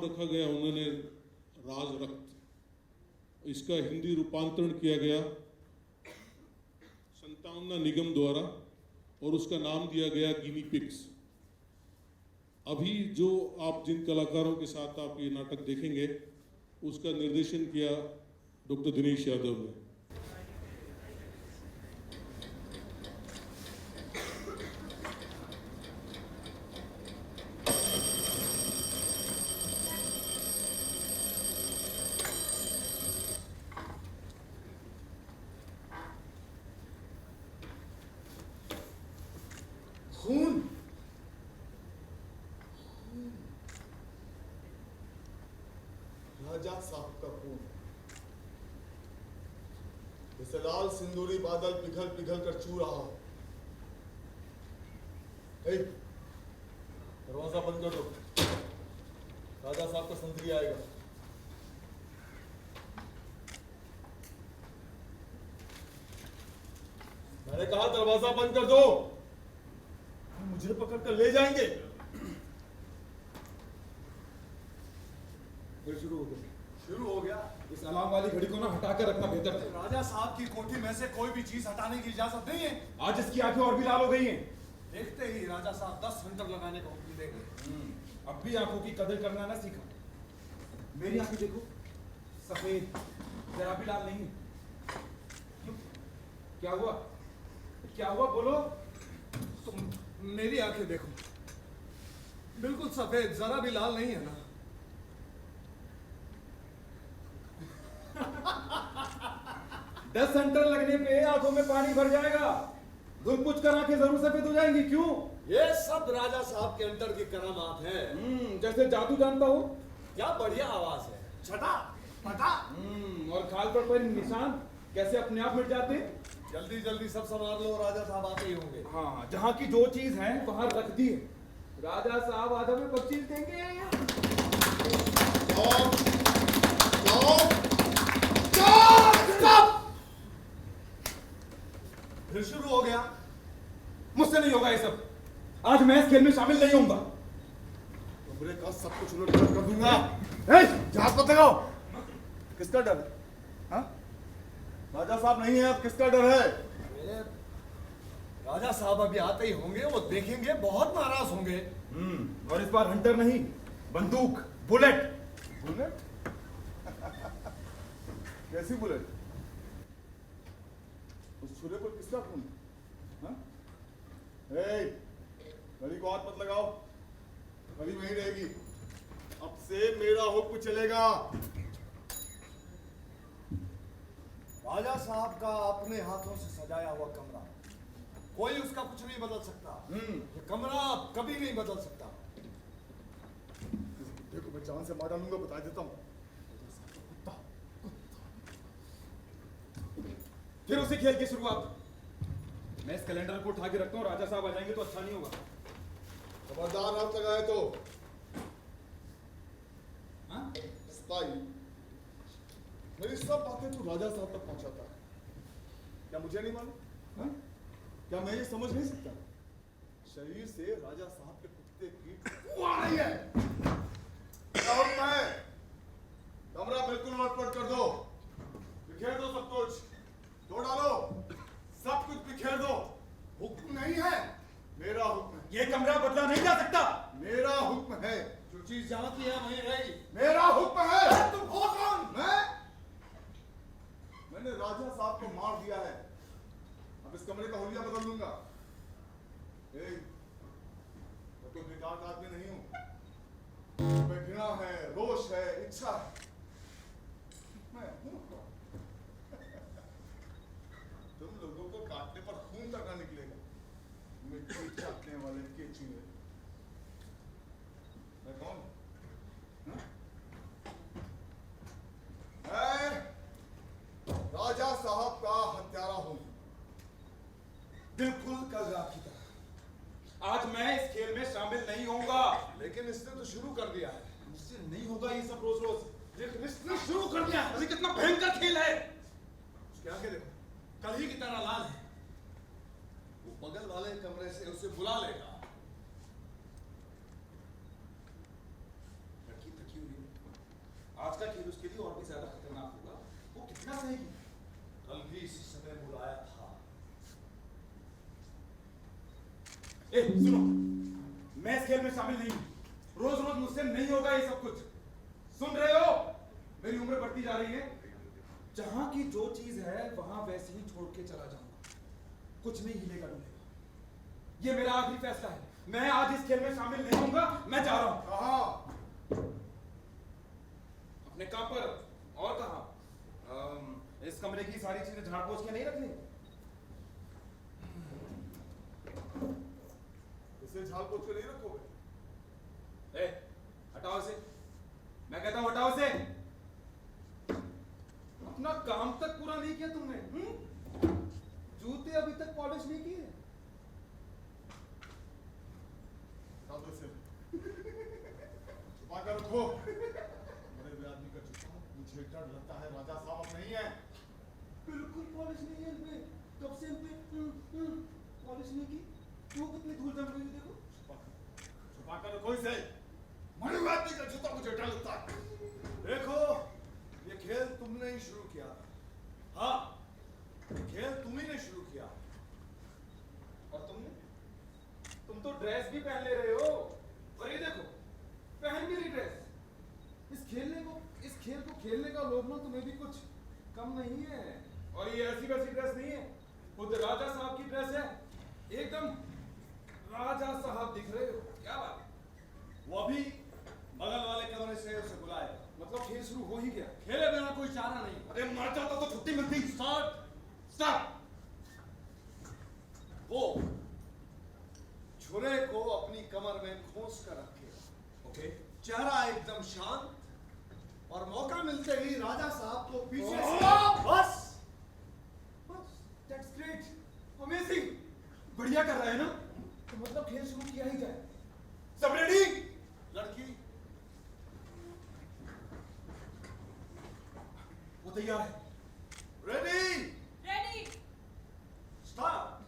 रखा गया उन्होंने राज रक्त, इसका हिंदी रूपांतरण किया गया संतावना निगम द्वारा और उसका नाम दिया गया गिनी पिग्स। अभी जो आप जिन कलाकारों के साथ आप ये नाटक देखेंगे उसका निर्देशन किया डॉक्टर दिनेश यादव ने। खून, राजा साहब का खून, जैसे लाल सिंदूरी बादल पिघल पिघल कर चू रहा हो। दरवाजा बंद कर दो, राजा साहब का संतरी आएगा। मैंने कहा दरवाजा बंद कर दो, मुझे पकड़ कर ले जाएंगे। फिर शुरू हो गया। शुरू हो गया। इस अलार्म वाली घड़ी को ना हटा कर रखना बेहतर था। राजा साहब की कोठी में से कोई भी चीज हटाने की इजाजत नहीं है। आज इसकी आंखें और भी लाल हो गई हैं। देखते ही राजा साहब 10 घंटे लगाने का हुक्म देंगे। अब भी आंखों की कदर करना ना सीखा। मेरी आंखें देखो, सफेद, जरा भी लाल नहीं है। क्यों? क्या हुआ? क्या हुआ बोलो? तुम मेरी आंखें देखो, बिल्कुल सफेद, जरा भी लाल नहीं है ना। 10 सेंटर लगने पे आंखों में पानी भर जाएगा। धुल पुछ कर आंखें जरूर सफेद हो जाएंगी। क्यों? ये सब राजा साहब के अंतर की करामात है। जैसे जादू जानता हो। क्या बढ़िया आवाज है। छटा पटा। और खाल पर निशान कैसे अपने आप मिट जाते। जल्दी जल्दी सब संभाल लो, राजा साहब आते ही होंगे। हाँ, जहाँ की जो चीज है वहां रख दी है। राजा साहब आधा में बख्शीश देंगे। फिर शुरू हो गया। मुझसे नहीं होगा ये सब। आज मैं इस खेल में शामिल नहीं होऊंगा। कमरे का सब कुछ उलट पलट कर दूंगा। जहाज मत लगाओ। किसका डर है? हाँ? राजा साहब नहीं है, अब किसका डर है? राजा साहब अभी आते ही होंगे, वो देखेंगे, बहुत नाराज होंगे। और इस बार हंटर नहीं, बंदूक, बुलेट। बुलेट? कैसी बुलेट? उस छुरे पर किसका खून? हाँ? घड़ी को हाथ मत लगाओ, घड़ी वहीं रहेगी। अब से मेरा हुक्म चलेगा। राजा साहब का अपने हाथों से सजाया हुआ कमरा, कोई उसका कुछ नहीं बदल सकता। ये कमरा कभी नहीं बदल सकता। देखो मैं जान से मार डालूंगा, बता देता हूँ। फिर उसी खेल की शुरुआत। मैं इस कैलेंडर को उठा के रखता हूँ, राजा साहब आ जाएंगे तो अच्छा नहीं होगा। खबरदार हाथ लगाए तो। हाँ? स्पाई, मेरी सब बातें तू राजा साहब तक पहुंचाता है। क्या मुझे नहीं मालूम? हाँ? क्या मैं ये समझ नहीं सकता? शरीर से राजा साहब के कुत्ते की बू आ रही है। क्या हुक्म है? कमरा बिल्कुल लटपट कर दो, बिखेर दो सब कुछ, तोड़ डालो, सब कुछ बिखेर दो। हुक्म नहीं है, मेरा हुक्म है। ये कमरा बदला नहीं जा सकता। मेरा हुक्म है। जो चीज जहां की है वहीं रही। मेरा हुक्म है। तुम हो कौन? मैंने राजा साहब को मार दिया है, अब इस कमरे का हुलिया बदल दूंगा। मैं तो बेकार का आदमी नहीं हूं। मैं घृणा है, रोष है, इच्छा है, मैं हूं कौन? तुम लोगों को काटने पर खून तक ना निकलेगा। मिट्टी चाटने वाले केचुए। मैं कौन? राजा साहब का हत्यारा हूं, बिल्कुल कल रात की तरह। आज मैं इस खेल में शामिल नहीं होऊंगा। लेकिन इसने तो शुरू कर दिया है। मुझसे नहीं होगा ये सब रोज रोज। लेकिन इसने शुरू कर दिया है। अरे कितना भयंकर खेल है। उसके आगे देखो, कल ही की तरह लाल है। वो बगल वाले कमरे से उसे बुला लेगा। लड़की तकी हुई आज का खेल उसके लिए और भी ज्यादा खतरनाक होगा। वो कितना सहेगी? कल भी इसी समय बुलाया था। ए सुनो, मैं इस खेल में शामिल नहीं हूं। रोज रोज मुझसे नहीं होगा ये सब कुछ। सुन रहे हो? मेरी उम्र बढ़ती जा रही है। जहां की जो चीज है वहां वैसे ही छोड़ के चला जाऊंगा। कुछ नहीं हिलेगा डुलेगा। ये मेरा आखिरी फैसला है। मैं आज इस खेल में शामिल नहीं होऊंगा। मैं जा रहा हूं। कहाँ? अपने काम पर। और कहां? इस कमरे की सारी चीजें झाड़ पोंछ के नहीं रखनी। इसे झाड़ पोंछ के नहीं रखोगे? ए, हटाओ इसे। मैं कहता हूं हटाओ इसे। अपना काम तक पूरा नहीं किया तुमने। जूते अभी तक पॉलिश नहीं किए। हटाओ तो इसे। छुपा कर रखो। मरे हुए आदमी का जूता मुझे डर लगता है राजा साहब अब नहीं है। बिल्कुल पॉलिश नहीं है इनपे। कब से इनपे पॉलिश नहीं की। क्यों कितनी धूल जम रही है देखो। छुपा कर रखो इसे। मरे हुए आदमी का जूता मुझे डर लगता है। देखो, ये खेल तुमने ही शुरू किया था। हाँ, ये खेल तुम ही ने शुरू किया। और तुमने? तुम तो ड्रेस भी पहन ले रहे हो। और ये देखो, पहन भी रही ड्रेस। इस खेल को खेलने का लोभ ना तुम्हें भी कुछ कम नहीं है। और ये ऐसी वैसी ड्रेस नहीं है। खुद राजा साहब की ड्रेस है। एकदम राजा साहब दिख रहे हो। क्या बात है? वो अभी बगल वाले कमरे से उसे बुलाएगा। मतलब खेल शुरू हो ही गया। खेले बिना कोई चारा नहीं। अरे मर जाता तो छुट्टी मिलती। स्टार्ट। वो छुरे को अपनी कमर में खोस कर रखेगा। ओके। चेहरा एकदम शांत और मौका मिलते ही राजा साहब को पीछे से बस दैट्स ग्रेट, अमेजिंग। बढ़िया कर रहा है ना? तो मतलब खेल शुरू किया ही जाए। सब रेडी? लड़की वो तैयार है। Ready ready. स्टार्ट।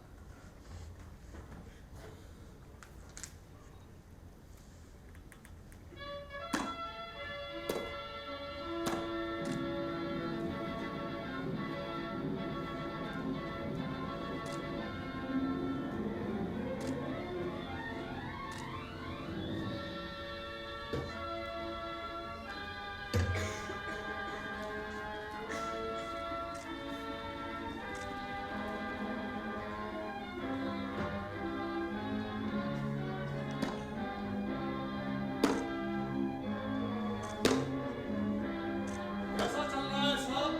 कैसा चल रहा है साहब?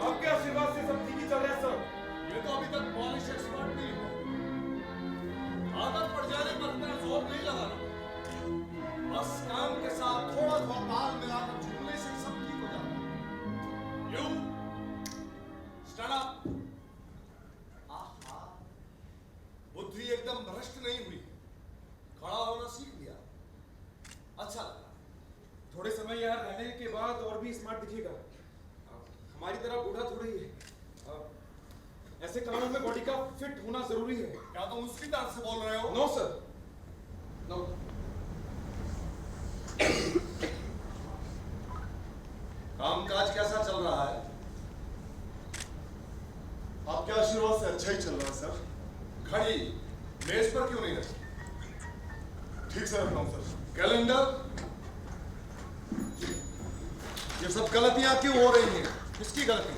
आपके आशीर्वाद से सब ठीक ही चल रहा है सर। ये तो अभी तक पॉलिश एक्सपर्ट नहीं हो। आदत पड़ जाने पर इतना जोर नहीं लगाना। बस काम के साथ थोड़ा थोड़ा ताल मिलाकर झूमने से सब ठीक हो जाता है। You stand up. आहा, बुद्धि एकदम भ्रष्ट नहीं हुई। खड़ा होना सीख लिया। अच्छा लगा। थोड़े समय यहाँ रहने के बाद और भी स्मार्ट दिखेगा। हमारी तरह बूढ़ा थोड़ी है। ऐसे कामों में बॉडी का फिट होना जरूरी है। क्या तुम उसकी तरफ से बोल रहे हो? No sir, no. कामकाज कैसा चल रहा है? आपके आशीर्वाद से अच्छा ही चल रहा है सर। घड़ी मेज पर क्यों नहीं रखी? ठीक से रखा हूं सर। कैलेंडर, ये सब गलतियां क्यों हो रही हैं? किसकी गलती?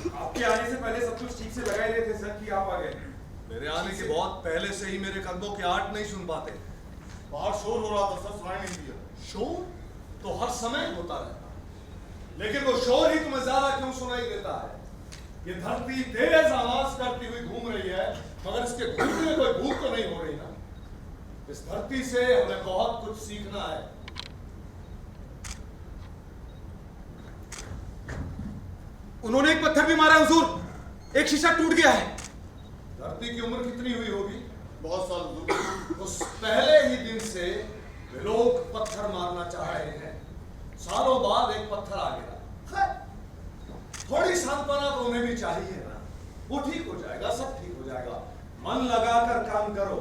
आपके आने से पहले सब कुछ ठीक से लगाए रहे थे सर कि आप आ गए। मेरे आने के बहुत पहले से ही मेरे कदमों की आट नहीं सुन पाते। बाहर शोर हो रहा था सर, सुनाई नहीं दिया। शोर तो हर समय होता रहता, लेकिन वो शोर ही तुम्हें ज्यादा क्यों सुनाई देता है? ये धरती तेज आवाज करती हुई घूम रही है, मगर इसके घूमने में कोई भूख तो नहीं हो रही ना। इस धरती से हमें बहुत कुछ सीखना है। उन्होंने एक पत्थर भी मारा है हुजूर। एक शीशा टूट गया है। धरती की उम्र कितनी हुई होगी? बहुत साल हुजूर। उस पहले ही दिन से वे लोग पत्थर मारना चाह रहे हैं। सालों बाद एक पत्थर आ गया। थोड़ी सांत्वना तो उन्हें भी चाहिए ना। वो ठीक हो जाएगा, सब ठीक हो जाएगा। मन लगाकर काम करो।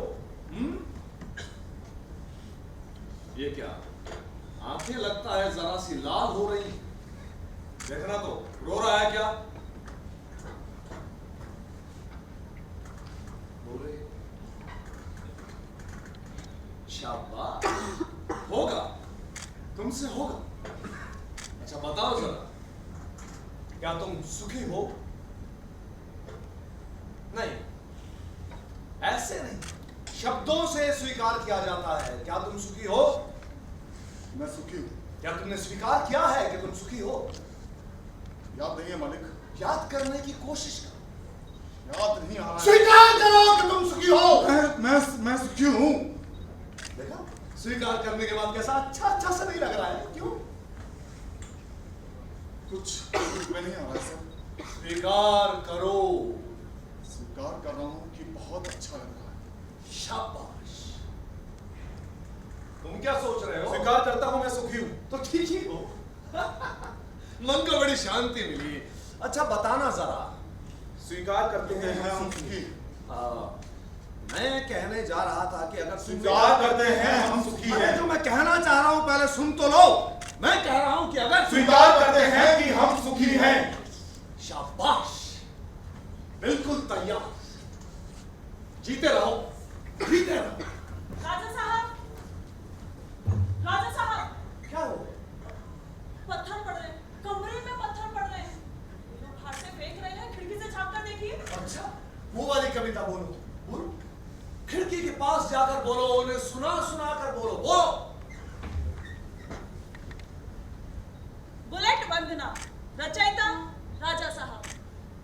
ये क्या आंखें लगता है जरा सी लाल हो रही। देखना तो, रो रहा है क्या? बोले शाबाश, होगा, तुमसे होगा। अच्छा बताओ जरा, क्या तुम सुखी हो? नहीं, ऐसे नहीं, शब्दों से स्वीकार किया जाता है। क्या तुम सुखी हो? मैं सुखी हूँ। क्या तुमने स्वीकार किया है कि तुम सुखी हो? याद नहीं है मालिक, याद करने की कोशिश करो। याद नहीं आ रहा है। स्वीकार करो कि तुम सुखी हो। मैं सुखी हूँ। देखा, स्वीकार करने के बाद कैसा अच्छा सा नहीं लग रहा है? क्यों? कुछ में नहीं आ रहा है सर। स्वीकार करो। स्वीकार कर रहा हूँ कि बहुत अच्छा लग रहा है। शाबाश। तुम क्या सोच रहे हो? स्वीकार करता हूं मैं सुखी हूं। तो ठीक ही हो। मन को बड़ी शांति मिली। अच्छा बताना जरा। स्वीकार करते कहते हैं हैं हम सुखी। मैं कहने जा रहा था कि अगर स्वीकार करते हैं हम सुखी अरे हैं। जो मैं कहना चाह रहा हूं पहले सुन तो लो। मैं कह रहा हूं कि अगर स्वीकार करते हैं कि हम सुखी हैं। शाबाश, बिल्कुल तैयार। जीते रहो, जीते रहो। राजा साहब, राजा साहब, क्या हो? पत्थर पड़ रहे हैं, कमरे में पत्थर पड़ रहे हैं। ये लोग बाहर से फेंक रहे हैं, खिड़की से झांक कर देखिए। अच्छा, वो वाली कविता बोलो, बोलो। खिड़की के पास जाकर बोलो, उन्हें सुना सुना कर बोलो, बोलो। बुलेट वंदना, रचयिता राजा साहब।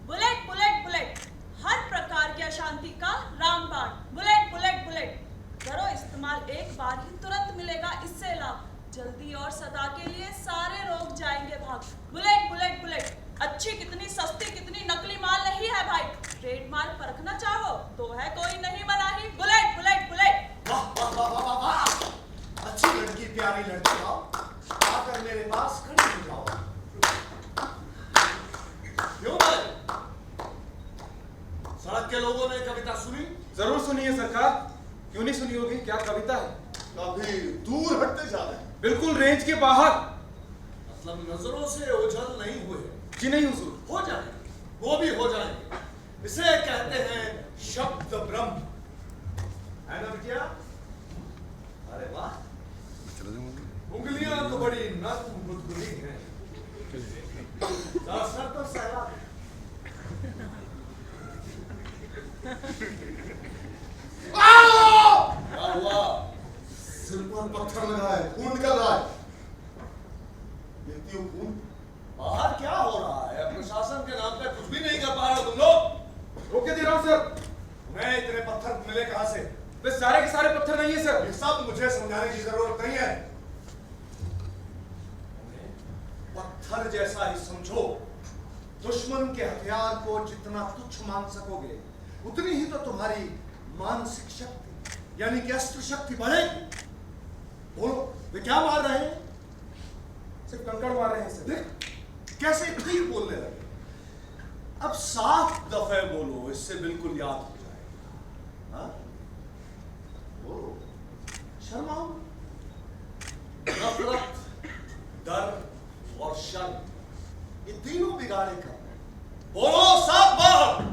बुलेट बुलेट बुलेट, हर प्रकार की अशांति का रामबाण। बुलेट बुलेट बुलेट, करो इस्तेमाल एक बार ही, तुरंत मिलेगा इससे लाभ। जल्दी और सदा के लिए सारे रोग जाएंगे भाग। बुलेट बुलेट बुलेट, अच्छी कितनी सस्ती कितनी नकली माल नहीं है भाई। ट्रेडमार्क परखना चाहो तो है कोई नहीं मनाही। Bullet bullet bullet. वाह वाह वाह वाह वाह वाह। अच्छी लड़की, प्यारी लड़की, आओ आकर मेरे पास खड़ी हो जाओ। क्यों भाई, सड़क के लोगों ने कविता सुनी? जरूर सुनिए सरकार, क्यों नहीं सुनी होगी? क्या कविता है? काफी दूर हटते जा रहे हैं। बिल्कुल रेंज के बाहर। मतलब नजरों से ओझल नहीं हुए? जी नहीं हुजूर। हो जाएंगे, वो भी हो जाएंगे। इसे कहते हैं शब्द ब्रह्म, है ना बिटिया? अरे वाह, उंगलियां तो बड़ी नर्म गुदगुदी हैं। जरा सर तो सहला दे। क्या हुआ? सिर पर पत्थर लगा है, खून निकल रहा है। देखती हूँ खून। बाहर क्या हो रहा है? प्रशासन के नाम पे कुछ भी नहीं कर पा रहे तुम लोग। रोके दे रहा हूं सर। मैं इतने पत्थर मिले कहां से? वे सारे के सारे पत्थर नहीं है सर। ये सब मुझे समझाने की जरूरत नहीं है। पत्थर जैसा ही समझो। दुश्मन के हथियार को जितना तुच्छ मान सकोगे, उतनी ही तो तुम्हारी मानसिक शक्ति यानी कि अस्त्र शक्ति बढ़ेगी। बोलो, वे क्या मार रहे हैं? सिर्फ कंकड़ मार रहे हैं सर। देख कैसे ठीक बोलने लगे। अब 7 दफे बोलो, इससे बिल्कुल याद हो जाएगा। हाँ? बोलो, शर्माओ। नफरत, डर और शर्म, ये तीनों बिगाड़े कर। बोलो 7 बार।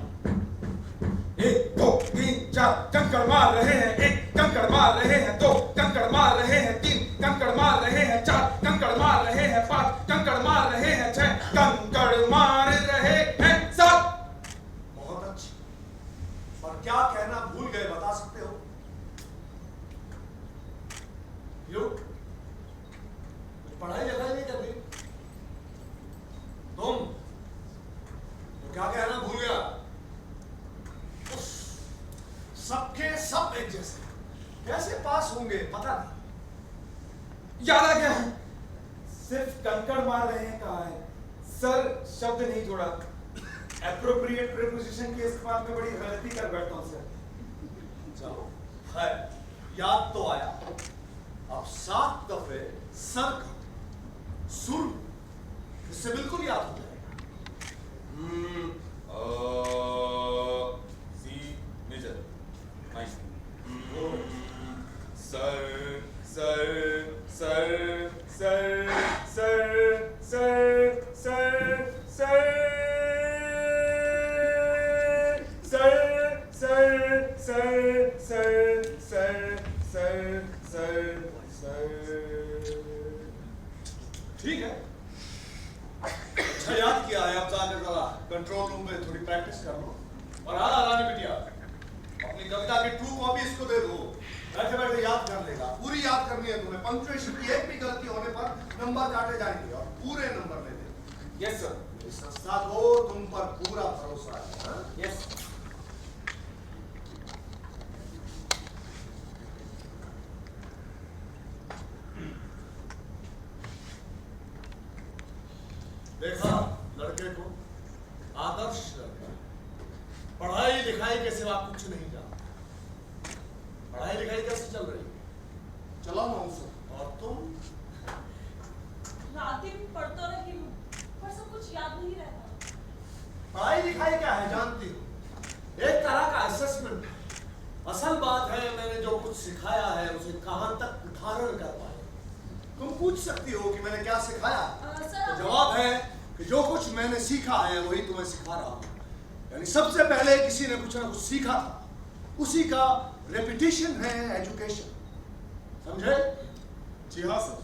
1 2 3 4 कंकड़ मार रहे हैं। 1 कंकड़ मार रहे हैं। 2 कंकड़ मार रहे हैं। 3 कंकड़ मार रहे हैं। 4 कंकड़ मार रहे हैं। 5 कंकड़ मार रहे हैं। 6 कंकड़ मार रहे हैं। 7। बहुत अच्छी। और क्या कहना भूल गए, बता सकते हो? क्यों? पढ़ाई लिखाई नहीं करनी? तुम तो क्या कहना भूल गया? सबके सब एक जैसे, कैसे पास होंगे पता नहीं। याद आ गया। सिर्फ कंकड़ मार रहे हैं कहा है सर, शब्द नहीं जोड़ा। एप्रोप्रिएट प्रीपोजिशन के इस्तेमाल में बड़ी गलती कर बैठा हूं सर। चलो है, याद तो आया। अब 7 दफे सर का सुर, इससे बिल्कुल याद हो जाएगा। See major nice sir sir sir sir ठीक है, अच्छा याद किया है। अब जाकर जरा कंट्रोल रूम में थोड़ी प्रैक्टिस कर लो। और हाँ रानी बिटिया, अपनी कविता की 2 कॉपी इसको दे दो, बैठे बैठे याद कर लेगा। पूरी याद करनी है तुम्हें। पंक्चुएशन की एक भी गलती होने पर नंबर काटे जाएंगे और पूरे नंबर ले देंगे। Yes sir. इस संस्था को तुम पर पूरा भरोसा है। हाँ? यस। देखा लड़के को, आदर्श लड़का, पढ़ाई लिखाई के सिवा कुछ नहीं जानता। पढ़ाई लिखाई कैसे चल रही है? चला ना उसे। और तुम? रात दिन पढ़ तो रही हूँ, पर सब कुछ याद नहीं रहता। पढ़ाई लिखाई क्या है जानती हो? एक तरह का असेसमेंट। असल बात है मैंने जो कुछ सिखाया है उसे कहां तक धारण कर पाए। तुम पूछ सकती हो कि मैंने क्या सिखाया? सर, तो जवाब है कि जो कुछ मैंने सीखा है वही तुम्हें सिखा रहा हूं। यानी सबसे पहले किसी ने कुछ ना कुछ सीखा था, उसी का रेपिटेशन है एजुकेशन। समझे? जी हाँ सर,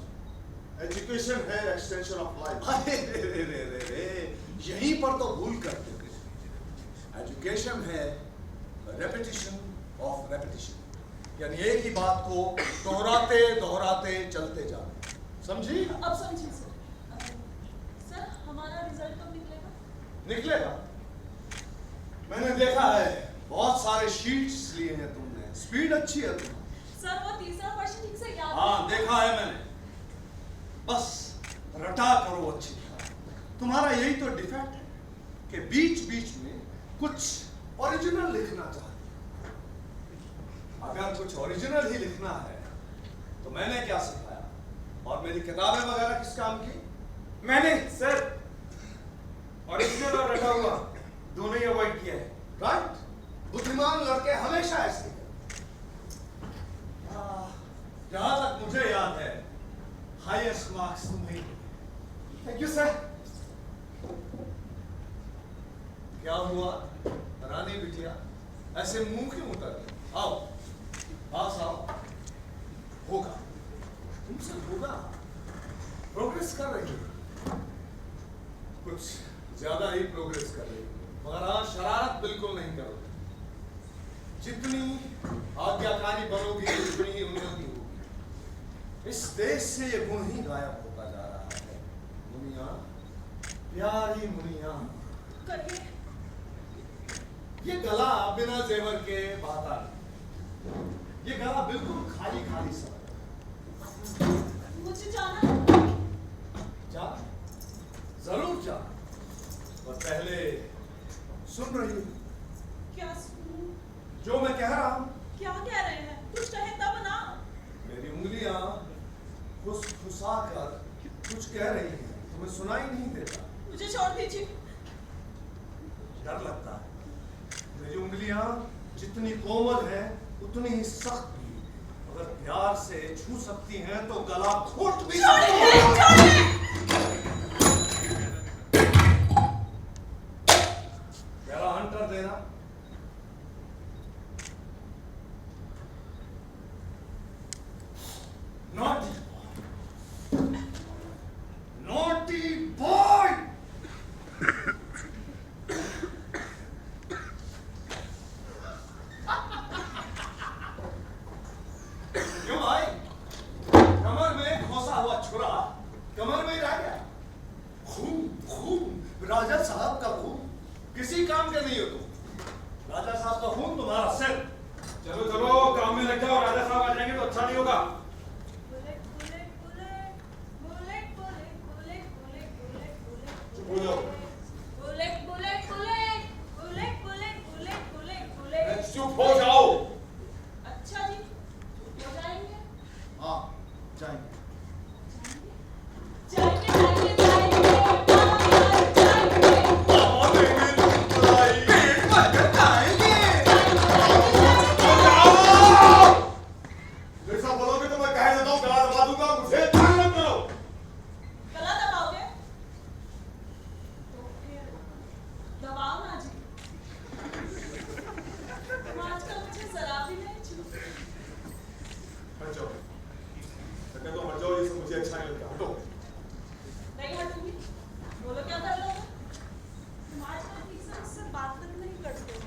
एजुकेशन है एक्सटेंशन ऑफ लाइफ। अरे रे रे रे रे, यहीं पर तो भूल करते हो। एजुकेशन है रेपिटेशन ऑफ रेपिटेशन, यानी एक ही बात को दोहराते दोहराते चलते जाना। समझी? अब समझी सर। सर, हमारा रिजल्ट कब निकलेगा? निकलेगा। मैंने देखा है बहुत सारे शीट्स लिए हैं तुमने, स्पीड अच्छी है तुम्हारी। सर, वो तीसरा क्वेश्चन ठीक से याद हाँ नहीं। देखा है मैंने। बस रटा करो अच्छी तरह। तुम्हारा यही तो डिफेक्ट है कि बीच बीच में कुछ ओरिजिनल लिखना चाहते। अगर कुछ ओरिजिनल ही लिखना है तो मैंने क्या सिखाया और मेरी किताबें वगैरह किस काम की? मैंने सर ओरिजिनल और रटा हुआ दोनों ही अवॉइड किया है। राइट? बुद्धिमान लड़के हमेशा ऐसे हैं। जहां तक मुझे याद है हाईएस्ट मार्क्स तुम्हें। Thank you sir. क्या हुआ रानी बिटिया, ऐसे मुंह क्यों उतर गए? आओ पास आओ। होगा, तुमसे होगा। प्रोग्रेस कर रही है, कुछ ज्यादा ही प्रोग्रेस कर रही है, मगर हाँ शरारत बिल्कुल नहीं करोगे। जितनी आज्ञाकारी बनोगी उतनी ही उन्नति होगी। इस देश से ये गुण ही गायब होता जा रहा है। मुनिया, प्यारी मुनिया, कहिए। ये गला बिना जेवर के बहता नहीं। ये गला बिल्कुल खाली खाली सा। मुझे जाना है। जा, जरूर जा, और पहले सुन रही हो क्या सुनूं? जो मैं कह रहा हूं? क्या कह रहे हैं? कुछ कहे तब ना। मेरी उंगलियां फुसफुसा कर कुछ कह रही हैं, तुम्हें सुनाई नहीं देता? मुझे छोड़ दीजिए। डर लगता है। मेरी उंगलियां जितनी कोमल हैं उतनी ही सख्त भी। अगर प्यार से छू सकती हैं तो गला घोट भी सकती हैं। मेरा हंटर देना। Naughty boy. Naughty boy. क्यों भाई? कमर में खोसा हुआ छुरा कमर में ही रह गया। खून खून, राजा साहब का खून किसी काम के नहीं हो तुम। राजा साहब का खून तुम्हारा सिर। चलो चलो काम में लग जाओ, राजा साहब आ जाएंगे तो अच्छा नहीं होगा। Bullet bullet bullet bullet bullet bullet bullet bullet चुप हो जाओ। Bullet bullet bullet bullet bullet bullet bullet bullet. चुप हो जाओ। अच्छा जी, हो जाएंगे। हाँ जाएंगे। जाएंगे जाएंगे जाएंगे जाएंगे। जैसा बोलोगे तो मैं जाओ। मैं कहता हूँ मत जाओ, ये सब मुझे अच्छा नहीं लगता, हटो। नहीं हटूंगी। बोलो क्या कर लो? तुम आजकल ठीक से उससे बात तक नहीं करते हो।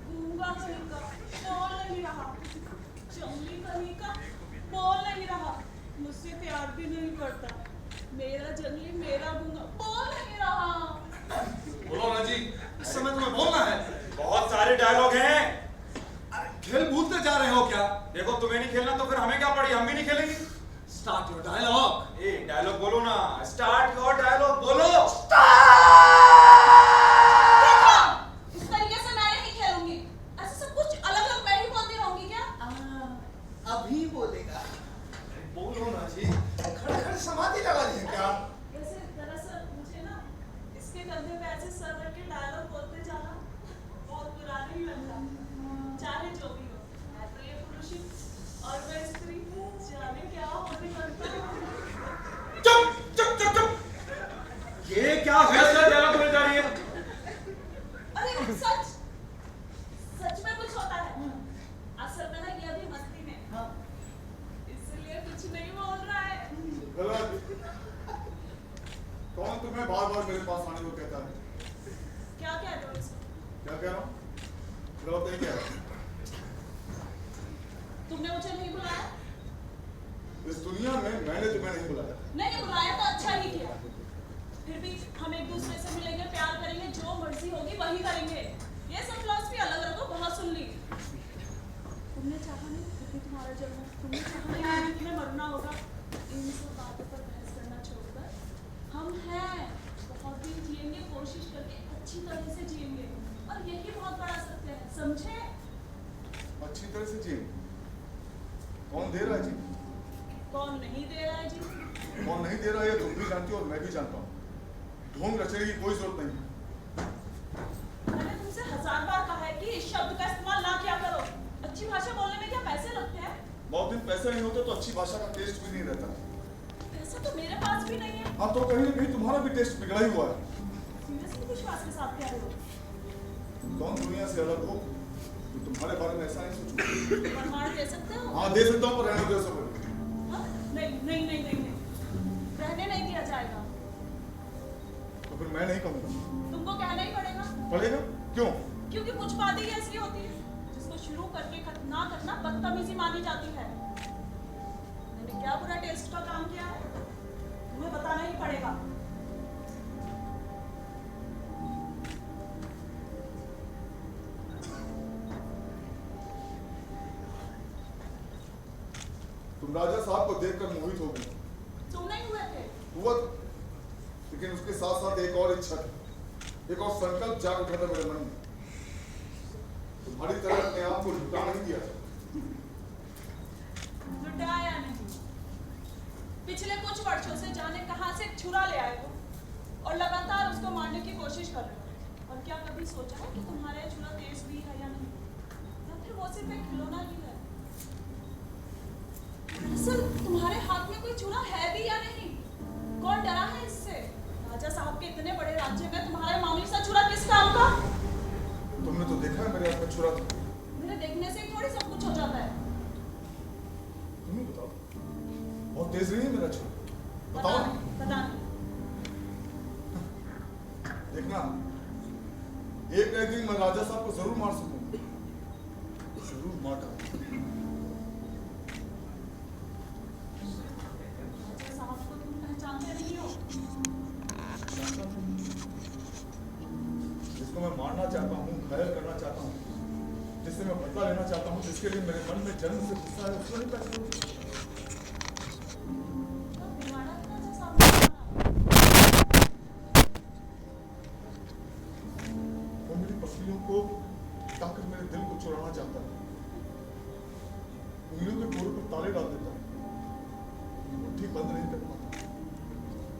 गूंगा कहीं का बोल नहीं रहा, जंगली कहीं का बोल नहीं रहा, मुझसे प्यार भी नहीं करता, मेरा जंगली मेरा गूंगा बोल नहीं रहा। बोलो ना जी, इस समय तुम्हें बोलना है। बहुत सारे डायलॉग हैं। अरे खेल भूलते जा रहे हो क्या? देखो तुम्हें नहीं खेलना तो फिर हमें क्या पड़ी, हम भी नहीं खेलेंगे। Start your dialogue. A dialogue बोलो ना, स्टार्ट योर डायलॉग बोलो। देखो, इस तरीके से मैं नहीं खेलूंगी। ऐसे सब कुछ अलग-अलग मैं ही बोलती रहूंगी क्या? अभी बोलेगा। बोलो ना जी, खड़ समाधि लगा ली है क्या? वैसे दरअसल मुझे ना इसके कंधे पे ऐसे सर रख के डायलॉग बोलते जाना बहुत बुरा नहीं लगता। चाहे जो भी हो, मैं तो ये पुरुष हूँ और मैं स्त्री, जाने क्या होने करता हूँ। चुप चुप चुप चुप। ये क्या फैसला डायलॉग बोलने जा रही है? अरे सच सच में कुछ होता है। असल में ना ये अभी मस्ती में है, इसलिए कुछ नहीं बोल रहा है। गलत। कौन तुम्हें बार बार मेरे पास आने को कहता है? क्या कह रहे हो इसको? क्या कह रहा हूँ? गलत नहीं कह रहा। तुमने मुझे नहीं बुलाया? इस दुनिया में मैंने तुम्हें नहीं बुलाया। नहीं बुलाया तो अच्छा ही किया। फिर भी हम एक दूसरे से मिलेंगे, प्यार करेंगे, जो मर्जी होगी वही करेंगे। ये सब फिलॉसफी अलग अलग को बहुत सुन ली। तुमने चाहा नहीं क्योंकि तुम्हारा जन्म, तुमने चाहा नहीं क्योंकि तुम्हें मरना होगा। इन सब बातों पर बहस करना छोड़कर हम हैं, बहुत दिन जिएंगे, कोशिश करके अच्छी तरह से जिएंगे, और यही बहुत बड़ा सत्य है, समझे? अच्छी तरह से जी। कौन दे रहा है जी? कौन नहीं दे रहा है जी? कौन नहीं दे रहा है ये तुम भी जानती हो और मैं भी जानता हूँ। ढोंग रचने की कोई जरूरत नहीं। मैंने तुमसे 1000 बार कहा है कि इस शब्द का इस्तेमाल ना किया करो। अच्छी भाषा बोलने में क्या पैसे लगते हैं? बहुत दिन पैसे नहीं होते तो अच्छी भाषा का टेस्ट भी नहीं रहता। पैसा तो मेरे पास भी नहीं है। हाँ तो कहीं ना कहीं तुम्हारा भी टेस्ट बिगड़ा ही हुआ है। सीरियसली विश्वास के साथ कह रहे हो? कौन दुनिया से अलग हो तो तुम्हारे बारे में ऐसा नहीं सोचूं। प्रमाण दे सकते हो? हाँ दे सकता हूँ पर रहने दो सब। हाँ? नहीं, रहने नहीं दिया जाएगा। तो फिर मैं नहीं कहूँगा। तुमको कहना ही पड़ेगा। पड़ेगा? क्यों? क्योंकि कुछ बातें ही ऐसी होती है जिसको शुरू करके खत्म ना करना बदतमीजी मानी जाती है। मैंने क्या बुरा टेस्ट का काम किया है, तुम्हें बताना ही पड़ेगा। तुम राजा साहब को देखकर मोहित हो गए। तुम नहीं हुए थे? हुआ तो, लेकिन उसके साथ साथ एक और इच्छा थी, एक और संकल्प जाग उठा था मेरे मन में। तुम्हारी तरह अपने आप को लुटा नहीं दिया। लुटाया नहीं। पिछले कुछ वर्षों से जाने कहां से एक छुरा ले आए हो और लगातार उसको मारने की कोशिश कर रहे हो। और क्या कभी सोचा है कि तुम्हारा ये छुरा तेज भी है या नहीं, या फिर वो सिर्फ एक खिलौना ही है? दरअसल तुम्हारे हाथ में कोई छुरा है भी या नहीं? कौन डरा है इससे? राजा साहब के इतने बड़े राज्य में तुम्हारे मामूली सा छुरा किस काम का? तुमने तो देखा है मेरे हाथ में छुरा था। मेरे देखने से थोड़ी सब कुछ हो जाता है। तुम ही बताओ, बहुत तेज नहीं है मेरा छुरा? बताओ ना। पता नहीं। देखना, एक ना एक दिन मैं राजा साहब को जरूर मार सकूंगा, जरूर मार डालूंगा। राजा साहब को तुम पहचानते नहीं हो? जिसको मैं मारना चाहता हूँ, घायल करना चाहता हूँ, जिससे मैं बदला लेना चाहता हूँ, जिसके लिए मेरे मन में जन्म से गुस्सा है, उसको नहीं पहचानूंगा। वो मेरी पसलियों को ताकर मेरे दिल को चुराना चाहता है, उंगलियों के कोरों पर ताले डाल देता है, मुट्ठी बंद नहीं कर पाता,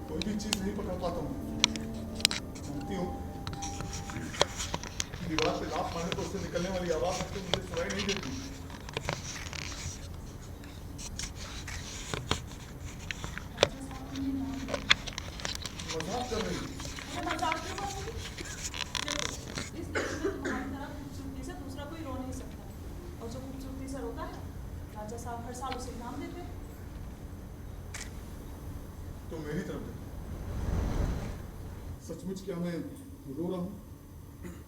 कोई भी चीज नहीं पकड़ पाता हूँ। जानती हूँ दीवार पे लात मारने तो उससे निकलने वाली आवाज तो मुझे सुनाई नहीं देती। मजाक कर रही हूँ। मैं मजाक क्यों करूंगी? देखो, इस देश में तुम्हारी तरह खूबसूरती से दूसरा कोई रो नहीं सकता। साहब हर साल उसे इनाम देते। तो मेरी तरफ देखो। सचमुच क्या मैं रो रहा हूँ?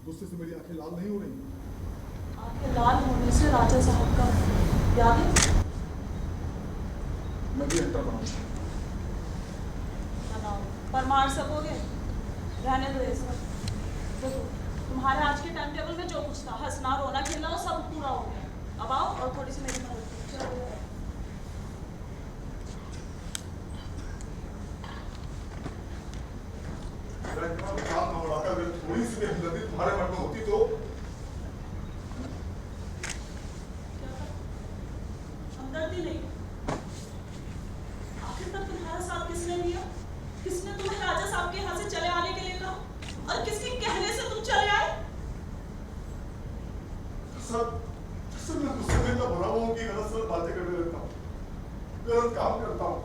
गुस्से से मेरी आंखें लाल नहीं हो रही? आंखें लाल होने से राजा साहब का याद है? मैं भी हट्टा बनाऊँ। बनाओ, पर मार सकोगे? रहने दो ये सब। देखो तुम्हारे आज के टाइम टेबल में जो कुछ था, हंसना रोना खेलना, वो सब पूरा हो गया। अब आओ और थोड़ी सी मेरी मदद करो। चलो। थोड़ी सी भी हमदर्दी तुम्हारे मन में होती तो हमदर्दी नहीं, आखिर तक तुम्हारा साथ किसने लिया? किसने तुम्हें राजा साहब के यहाँ से चले आने के लिए कहा? और किसके कहने से तुम चले आए? सर मैं गुस्से में इतना भरा हुआ हूँ कि गलत बातें करने लगता हूँ, गलत काम करता हूँ।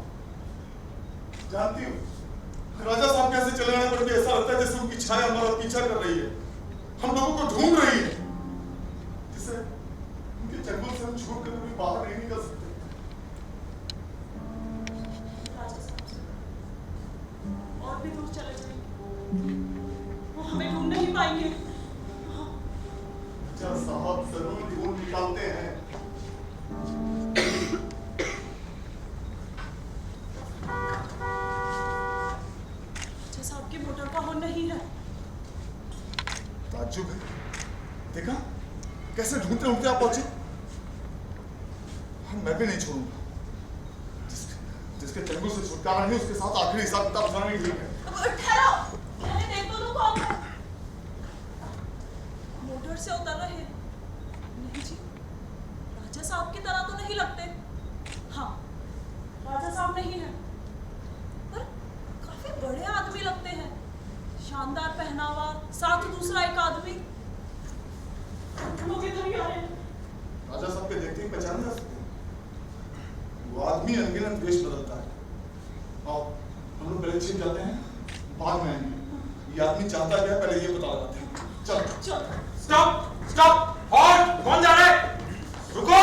जानती हूँ राजा साहब कैसे चले आने पर भी ऐसा लगता है जैसे उनकी छाया हमारा पीछा कर रही है, हम लोगों को ढूंढ रही है, जिसे उनके चंगुल से हम छूट कर कभी बाहर नहीं निकल सकते। राजा साहब और भी दूर चले जाएंगे, वो हमें ढूंढ नहीं पाएंगे। राजा साहब जरूर ढूंढ निकालते हैं। राजा साहब की मोटर का हॉर्न नहीं है। ताज्जुब है, देखा कैसे ढूंढते ढूंढते आप पहुंचे। मैं भी नहीं छोड़ूंगा, जिसके चंगुल से छुटकारा नहीं उसके साथ आखिरी हिसाब किताब बनाना ठीक है। ठहरो, मैंने देख तो कौन है? मोटर से उतर रहे हैं? नहीं जी, राजा साहब की तरह तो नहीं लगते। हाँ, राजा साहब नहीं है, पर काफी बड़े आदमी लगते हैं। शानदार पहनावा, साथ दूसरा एक आदमी। लोग इधर ही आ रहे हैं। राजा साहब के देखते ही पहचान जा सकते हैं। वो आदमी अनगिनत वेश बदलता है। और हम लोग पहले छिप जाते हैं, बाद में आएंगे। ये आदमी चाहता क्या पहले ये बता देते हैं। चल चल। स्टॉप स्टॉप हॉल्ट, कौन जा रहा है? रुको।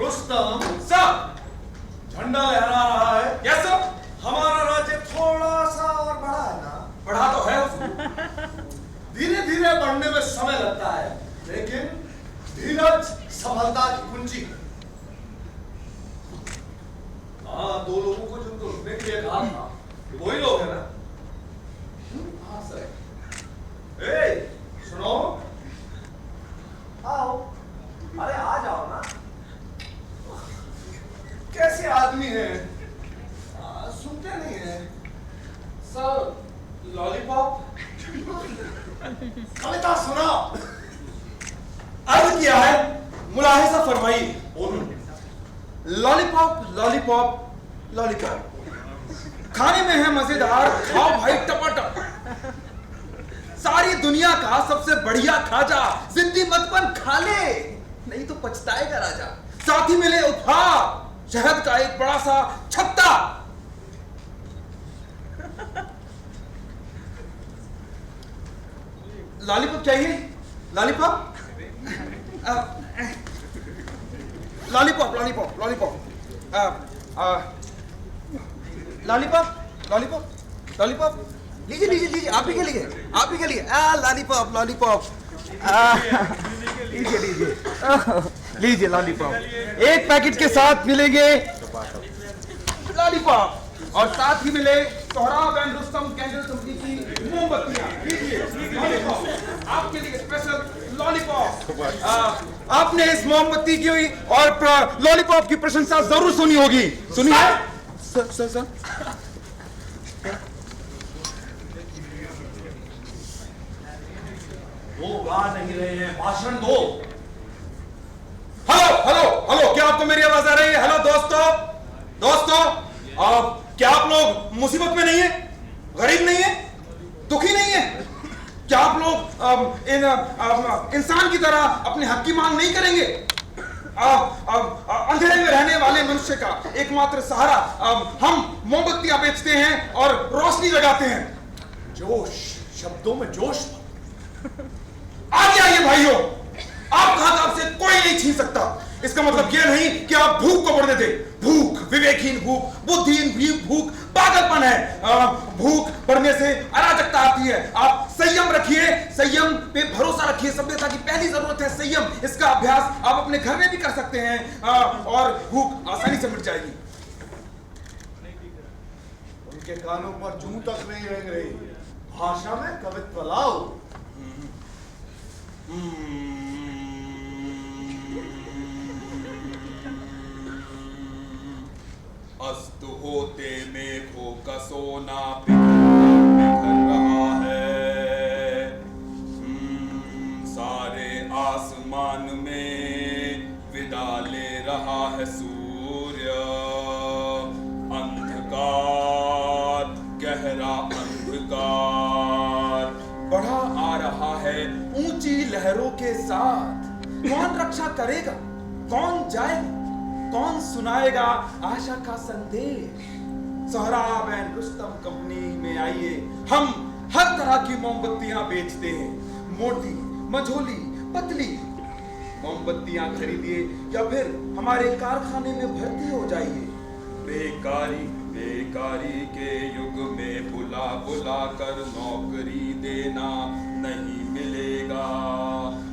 रुस्तम सर। झंडा लहरा रहा है। Yes sir. हमारा राज्य थोड़ा सा और बड़ा है ना? बढ़ा तो है उसको। धीरे धीरे बढ़ने में समय लगता है, लेकिन धीरज सफलता की कुंजी। हाँ, दो लोगों को जिनको रुकने के लिए कहा था वही लोग हैं ना? हाँ सर। ए, सुनो, आओ, अरे आ जाओ ना। कैसे आदमी हैं? सुनते नहीं हैं। Sir lollipop. कविता सुनाओ। अर्ज किया है, मुलाहिजा फरमाइए। लॉलीपॉप लॉलीपॉप लॉलीपॉप, खाने में है मजेदार, खाओ भाई टमाटर। सारी दुनिया का सबसे बढ़िया खाजा, जिद्दी मत बन, खा ले, नहीं तो पछताएगा राजा। साथ ही मिले उपहार, शहद का एक बड़ा सा छत्ता। लॉलीपॉप चाहिए? Lollipop lollipop lollipop lollipop lollipop lollipop lollipop लीजिए लीजिए लीजिए, आप ही के लिए, आप ही के लिए। लॉलीपॉप लॉलीपॉप लीजिए लीजिए लीजिए लॉलीपॉप। एक पैकेट के साथ मिलेंगे लॉलीपॉप और साथ ही मिले Sohrab and Rustam candle company की मोमबत्तियां। लीजिए लॉलीपॉप, आपके लिए स्पेशल लॉलीपॉप। आपने इस मोमबत्ती की और लॉलीपॉप की प्रशंसा जरूर सुनी होगी। सुनी है? सर सर सर वो गा नहीं रहे हैं, भाषण दो। हेलो हेलो हेलो, क्या आपको मेरी आवाज आ रही है? हेलो दोस्तों दोस्तों, क्या आप लोग मुसीबत में नहीं है? गरीब नहीं है? दुखी नहीं है? क्या आप लोग इंसान की तरह अपने हक की मांग नहीं करेंगे? अंधेरे में रहने वाले मनुष्य का एकमात्र सहारा हम मोमबत्तियां बेचते हैं और रोशनी जगाते हैं। जोश, शब्दों में जोश। आगे आइए भाइयों, आपका हक आपसे कोई नहीं छीन सकता। इसका मतलब यह नहीं कि आप भूख को बढ़ने दें। भूख विवेकहीन भूख, बुद्धिहीन भूख पागलपन है। भूख बढ़ने से अराजकता आती है। आप संयम रखिए, संयम पे भरोसा रखिए। सभ्यता की पहली जरूरत है संयम। इसका अभ्यास आप अपने घर में भी कर सकते हैं और भूख आसानी से मिट जाएगी। उनके कानों पर जूं तक नहीं रेंग रही, भाषा में कवित्व लाओ। अस्त होते मेघों का सोना बिखर रहा है। सारे आसमान में विदा ले रहा है सूर्य। अंधकार, गहरा अंधकार बढ़ा आ रहा है ऊंची लहरों के साथ। कौन रक्षा करेगा, कौन जाएगा, कौन सुनाएगा आशा का संदेश। सोहराब एंड रुस्तम कंपनी में आइए, हम हर तरह की मोमबत्तियां बेचते हैं। मोटी, मझोली, पतली मोमबत्तियां खरीदिए या फिर हमारे कारखाने में भर्ती हो जाइए। बेकारी के युग में बुला बुला कर नौकरी देना नहीं मिलेगा,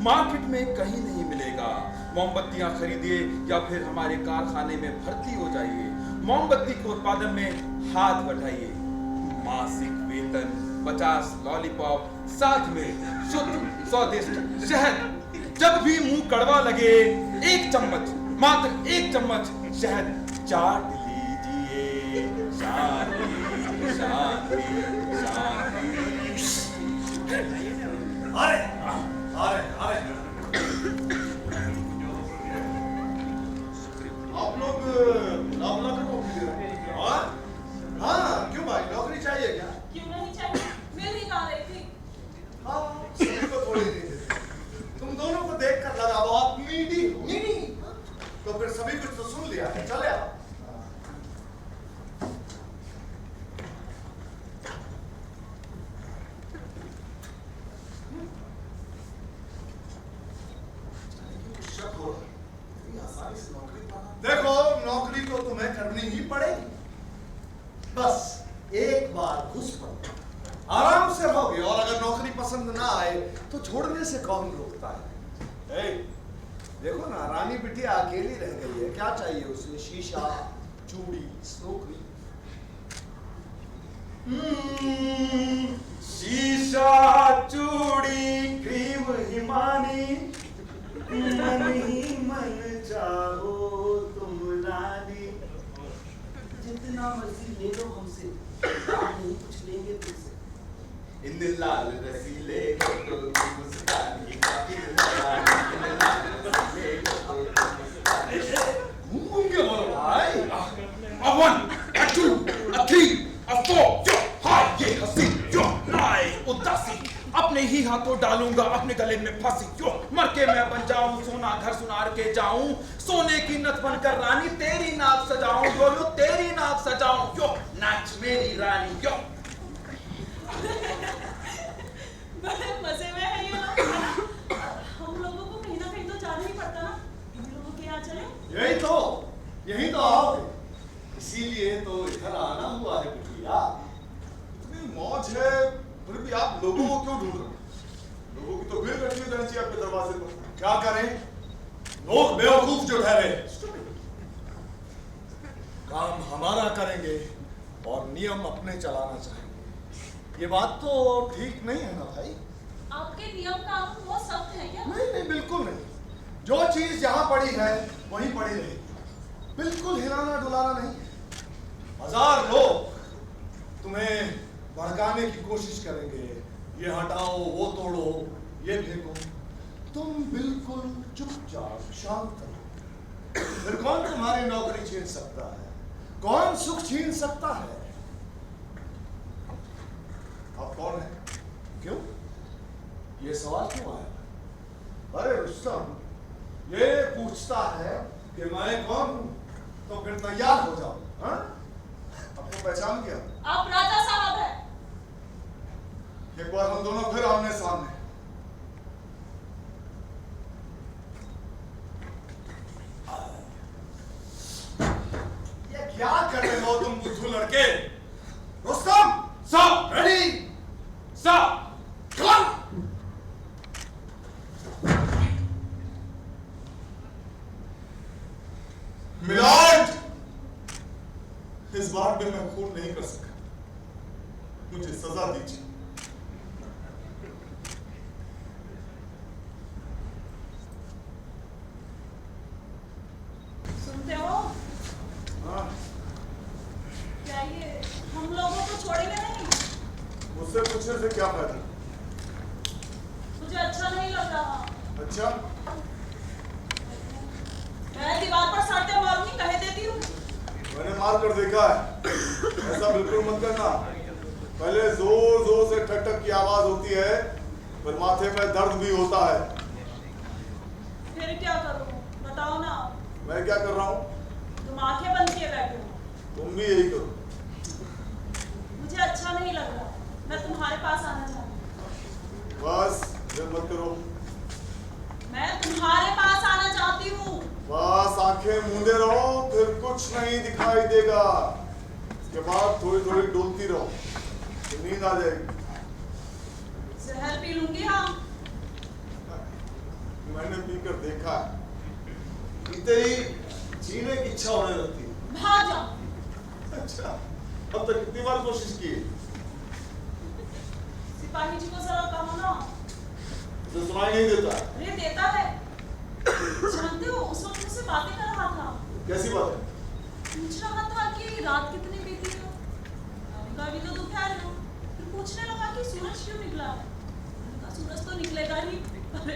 मार्केट में कहीं नहीं मिलेगा। मोमबत्तियां खरीदिए या फिर हमारे कारखाने में भर्ती हो जाइए। मोमबत्ती के उत्पादन में हाथ बढ़ाइए। मासिक वेतन 50 लॉलीपॉप, साथ में शुद्ध स्वादिष्ट शहद। जब भी मुंह कड़वा लगे, एक चम्मच, मात्र एक चम्मच शहद चाट लीजिए। शांति शांति शांति। अरे अरे अरे, आप लोग नौकरी को दे रहे हैं? हाँ, क्यों भाई, नौकरी चाहिए क्या? क्यों नहीं चाहिए, मिल ही कहाँ रही थी। हाँ, सभी को थोड़ी नहीं देते। तुम दोनों को देखकर लगा बहुत नीडी। तो फिर सभी कुछ तो सुन लिया है, चले आओ। देखो, नौकरी तो तुम्हें करनी ही पड़ेगी। बस एक बार घुस पड़ो, आराम से रहोगे। और अगर नौकरी पसंद ना आए तो छोड़ने से कौन रोकता है? देखो ना, रानी बिटिया अकेली रह गई है, क्या चाहिए उसे? शीशा, चूड़ी, नौकरी। शीशा, चूड़ी, क्रीम, हिमानी, मन ही मन चाहो तुम रानी। जितना मर्जी ले लो हमसे, नहीं कुछ लेंगे तुमसे। इन लाल रसीले होठों की मुस्कान ही काफी मुस्कान। इन लाल रसीले होठों की मुस्कान। घूम के बोलो भाई। A 1, a 2, a 3, a 4, यो हाय ये हंसी, यो नाई उदासी। अपने ही हाथों डालूंगा अपने गले में फांसी। यो मर के मैं बन जाऊं, सोना घर सुनार के जाऊं। सोने की नथ बनकर रानी तेरी नाक सजाऊं। यो यो तेरी नाक सजाऊं। यो नाच मेरी रानी। यो बड़े मजे में है ये लोग। हम लोगों को कहीं ना कहीं तो जाना ही पड़ता ना। इन लोगों के यहाँ चले। यही तो आओगे, इसीलिए तो इधर आना हुआ है बिटिया। इतनी मौज है, फिर भी आप लोगों को क्यों ढूंढ रहे हो? लोगों की तो भीड़ इकट्ठी हो जानी चाहिए आपके दरवाजे पर। क्या करें? लोग बेवकूफ जो ठहरे। काम हमारा करेंगे और नियम अपने चलाना चाहेंगे। ये बात तो ठीक नहीं है ना भाई? आपके नियम कानून बहुत सख्त है क्या? नहीं, बिल्कुल नहीं। जो चीज जहां पड़ी है वहीं पड़ी रहेगी, बिल्कुल हिलाना डुलाना नहीं है। 1000 लोग तुम्हें भड़काने की कोशिश करेंगे, ये हटाओ, वो तोड़ो, ये फेंको, तुम बिल्कुल चुपचाप शांत रहो। फिर कौन तुम्हारी नौकरी छीन सकता है? कौन सुख छीन सकता है? आप कौन है? क्यों ये सवाल क्यों आया? अरे रुस्तम, ये पूछता है कि मैं कौन हूं, तो फिर तैयार हो जाओ। हाँ, आपको पहचान गया? आप राजा साहब हैं। बार हम दोनों फिर आमने सामने। ये क्या कर रहे हो तुम बुद्धू लड़के? रुस्तम, सर रेडी, सर कम। मिलॉर्ड, इस बार में मैं खून नहीं कर सका, मुझे सजा दीजिए। सुनते हो? हाँ, क्या ये हम लोगों को छोड़ेंगे नहीं? मुझसे पूछने से क्या फायदा? मुझे अच्छा नहीं लग रहा। अच्छा, मैं दीवार पर सड़ते मारूंगी, कह देती हूँ। मैंने मार कर देखा है, ऐसा बिल्कुल मत करना। पहले जोर जोर से ठक ठक की आवाज होती है, फिर माथे में दर्द भी होता है। फिर क्या करूँ बताओ ना। मैं क्या कर रहा हूँ? तुम आंखें बंद किए बैठे हो। तुम भी यही करो। मुझे अच्छा नहीं लग रहा, मैं तुम्हारे पास आना चाहती हूँ। बस फिर मत करो। मैं तुम्हारे पास आना चाहती हूँ। बस आंखें मूंदे रहो, फिर कुछ नहीं दिखाई देगा। इसके बाद थोड़ी थोड़ी डोलती रहो, तो नींद आ जाएगी। जहर पी लूंगी। हाँ, मैंने पीकर देखा है, पीते ही जीने की इच्छा होने लगती है। भाग जाओ। अच्छा, अब तक कितनी बार कोशिश की? सिपाही जी को जरा कहो ना। तो सुनाई नहीं देता? अरे देता है। जानते हो उस वक्त मुझसे बातें कर रहा था। कैसी बात है? पूछ रहा था कि रात कितनी बीती हो। मैंने कहा अभी तो दोपहर हो। फिर पूछने लगा कि सूरज क्यों निकला। मैंने कहा सूरज तो निकलेगा ही। अरे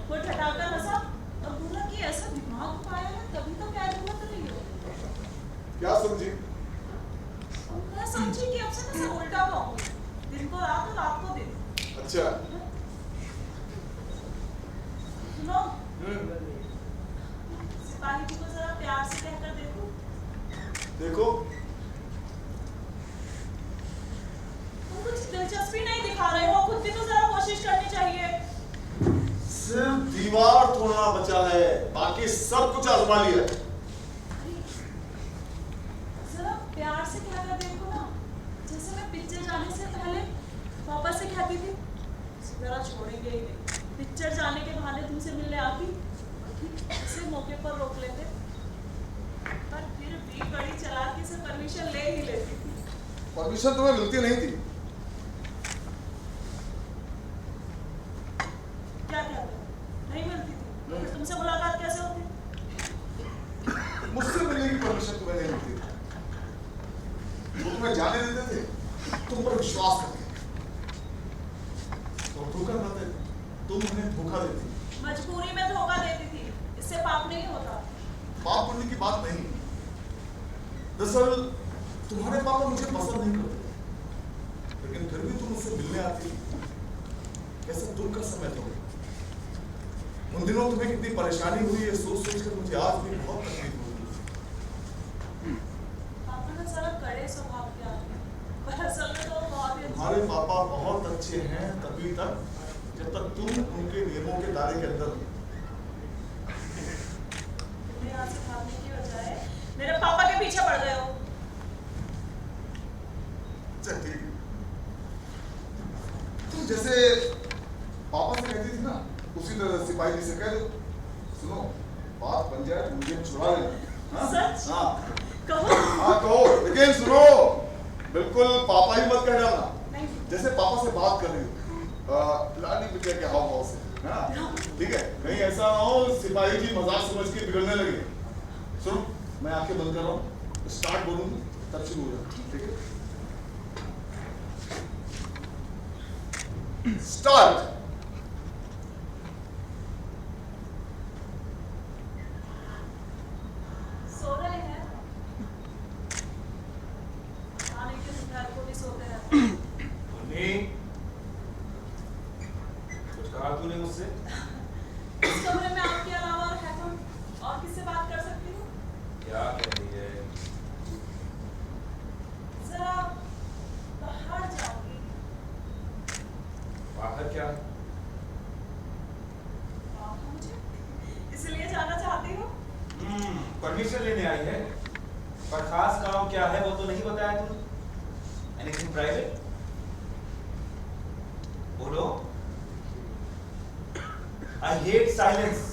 वो ठटाकर हंसा और बोला कि ऐसा दिमाग पाया है तभी तो कैद मत रही हो। क्या समझी? और मैं समझी कि अब से मैं सब उल्टा कहूँ, दिन को रात और रात को दिन। अच्छा, सुनो, सिपाही जी को जरा प्यार से कहकर देखो। देखो। तुम कुछ दिलचस्पी नहीं दिखा रहे हो, खुद भी तो जरा कोशिश करनी चाहिए। सिर्फ दीवार तोड़ना बचा है, बाकी सब कुछ आजमा लिया। अरे, जरा प्यार से कहकर देखो ना, जैसे मैं पिक्चर जाने से पहले पापा से कहती थी जरा छोड़ेंगे ही नहीं, पिक्चर जाने के बहाने तुमसे मिलने आती, इसे मौके पर रोक लेते, पर फिर भी बड़ी चालाकी से परमिशन ले ही लेती थी। परमिशन तुम्हें मिलती नहीं थी? क्या कहते हो? नहीं मिलती थी तो फिर तुमसे मुलाकात कैसे होती? मुझसे मिलने की परमिशन तुम्हें नहीं मिलती थी। वो तुम्हें जाने देते थे, तुम पर विश्वास करके, तो धोखा करते थे, तुम उन्हें धोखा देती। मजबूरी में धोखा देती थी, इससे पाप नहीं होता। पाप पुण्य की बात नहीं। दरअसल तुम्हारे पापा मुझे पसंद नहीं करते, लेकिन फिर भी तुम मुझसे मिलने आती। कैसा दुख का समय था। उन दिनों तुम्हें कितनी परेशानी हुई है सोच सोच कर मुझे आज भी बहुत तकलीफ हुई। पापा ना जरा कड़े स्वभाव के आदमी हैं, पर असल में तो बहुत ही तुम्हारे पापा बहुत अच्छे हैं तभी तक जब तक तुम उनके नियमों के दायरे के अंदर हो। तुम यहाँ से भागने की बजाय मेरे पापा के पीछे पड़ गए हो। अच्छा ठीक है, तुम जैसे पापा से कहती थी ना, उसी तरह सिपाही जी से कह दो, सुनो बात बन जाए तो मुझे छुड़ा लेना। हाँ? सच? हाँ कहो। हाँ कहो, लेकिन सुनो बिल्कुल पापा ही मत कह डालना। नहीं। जैसे पापा से बात कर रही हो, लाडी बिटिया के हाव भाव से। हाँ ठीक है, कहीं ऐसा ना हो सिपाही जी मजाक समझ के बिगड़ने लगे। सुनो मैं आंखें बंद कर रहा हूँ, स्टार्ट बोलूंगी तब शुरू हो जाए। ठीक है, स्टार्ट। सो रहे हैं? हाँ, लेकिन घर को भी सोते हैं। कुछ कहा तूने मुझसे? इस कमरे में आपके अलावा और है कौन? और किससे बात कर सकती हूँ? क्या कह रही है? जरा बाहर जाओगी? Anything private? बोलो. I hate silence.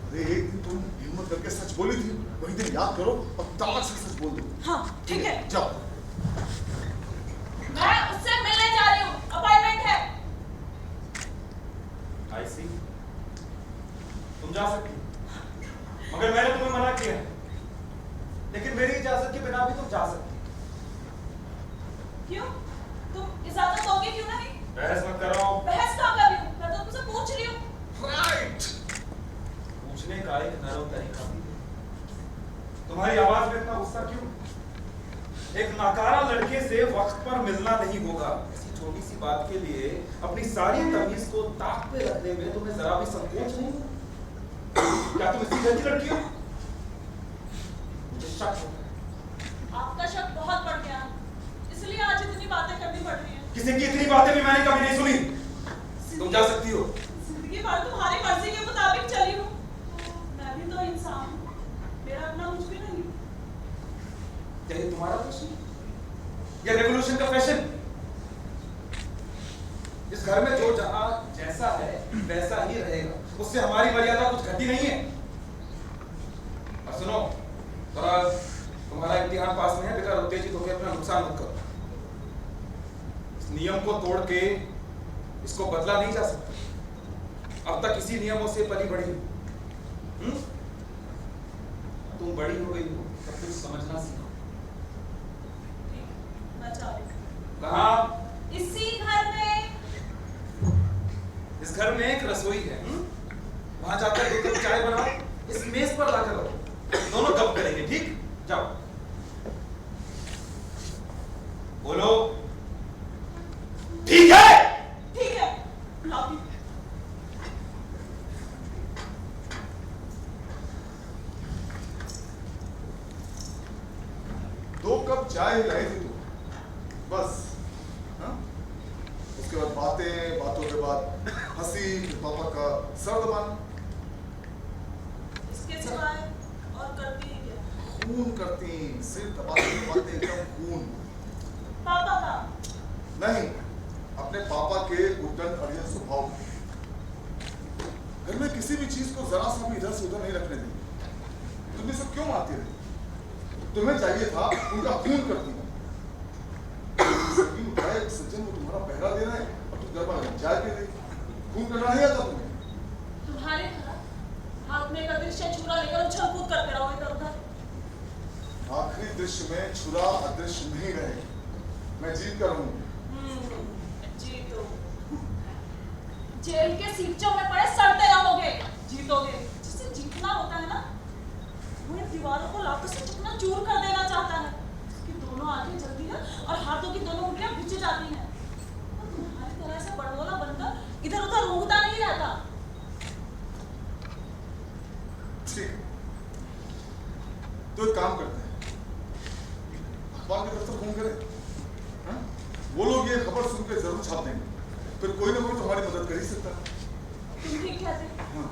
अरे एक दिन तुम हिम्मत करके सच बोली थी, वही दिन याद करो और ताक से सच बोल दो। हाँ ठीक है, जाओ। मैं उससे मिलने जा रही हूँ, अपॉइंटमेंट है। I see. तुम जा सकती हो, मगर मैंने तुम्हें मना किया है। लेकिन मेरी इजाजत के बिना भी तुम जा सकती हो। क्यों? तुम इजाजत दोगे क्यों नहीं? बहस मत करो। बहस कहाँ कर रही हूँ? मैं तो तुमसे पूछ रही हूँ। राइट। पूछने का एक नरम तरीका भी है। तुम्हारी आवाज में इतना गुस्सा क्यों? एक नाकारा लड़के से वक्त पर मिलना नहीं होगा। ऐसी छोटी सी बात के लिए अपनी सारी तमीज को ताक पे रखने में तुम्हें जरा भी संकोच नहीं हुआ? क्या तुम इसी घर की लड़की हो? मुझे शक होता है। आपका शक बहुत बढ़ गया, इसलिए आज इतनी बातें करनी पड़ रही हैं। किसी की इतनी बातें भी मैंने कभी नहीं सुनी। तुम जा सकती हो। जिंदगी भर तुम्हारी मर्जी के मुताबिक चली हूँ। मैं भी तो इंसान हूँ, मेरा अपना कुछ भी नहीं। क्या ये तुम्हारा प्रश्न? या रेवोल्यूशन का फैशन? इस घर में जो जहां जैसा है वैसा ही रहेगा, उससे हमारी मर्यादा कुछ घटी नहीं है। और सुनो, थोड़ा तुम्हारा इम्तिहान पास में है, बेटा उत्तेजित होकर अपना नुकसान मत करो। इस नियम को तोड़ के इसको बदला नहीं जा सकता। अब तक इसी नियमों से पली बढ़ी। तुम बड़ी हो गई हो, सब कुछ समझना सीखो। मैं जा रही हूँ। कहाँ? इसी घर में। इस घर में एक रसोई है, वहां जाकर 2 कप चाय बनाओ, इस मेज पर लाकर रखो, दोनों गप करेंगे, ठीक? जाओ। बोलो। ठीक है। ठीक है, लाती हूँ। दो कप चाय लाई थी तू, बस। हाँ? उसके बाद बातें, बातों के बाद हंसी, फिर पापा का सर्दमान। इसके सिवाय और करती ही क्या? खून करती, सिर दबाती दबाते एकदम खून। पापा का? नहीं, अपने पापा के उद्दंड अड़ियल स्वभाव। घर में किसी भी चीज को जरा सा भी इधर से उधर नहीं रखने दी। तुम ये सब क्यों मारती रही? तुम्हें चाहिए था उनका खून करती। सज्जन को तुम्हारा पहरा दे रहे हैं और तुम गरबा चाय पी रही। खून करना नहीं आता तुम्हें? तुम्हारे तरह हाथ में एक अदृश्य छुरा लेकर उछल कूद करते रहो इधर उधर। आखिरी दृश्य में छुरा अदृश्य नहीं रहे। मैं जीत कर हूँ। जीतो। जेल के सीपचों में पड़े सड़ते रहोगे, जीतोगे। जिसे जीतना होता है ना, वो इन दीवारों को लातों से चकना चूर कर देना चाहता है। उसकी दोनों आंखें जलती हैं और हाथों की दोनों उंगलियां भिंच जाती हैं। और तुम्हारी तरह से बड़बोला बनकर इधर उधर ऊँघता नहीं रहता। ठीक, तो एक काम करते हैं, अखबार के दफ्तर फोन करें। हाँ? वो लोग ये खबर सुन के जरूर छाप देंगे, फिर कोई ना कोई तो हमारी मदद कर ही सकता है। तुम ठीक कहते। हाँ।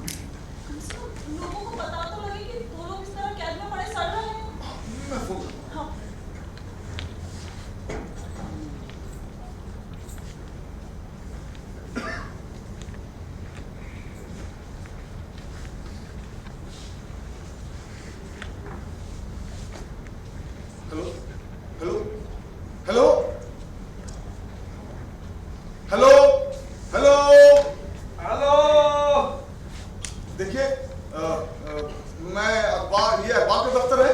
कम से कम लोगों को पता तो लगे कि 2 लोग इस तरह कैद में पड़े सड़ रहे हैं। मैं फोन करता हूँ। हाँ। Hello hello hello hello hello hello. देखिए, मैं अखबार का दफ्तर है।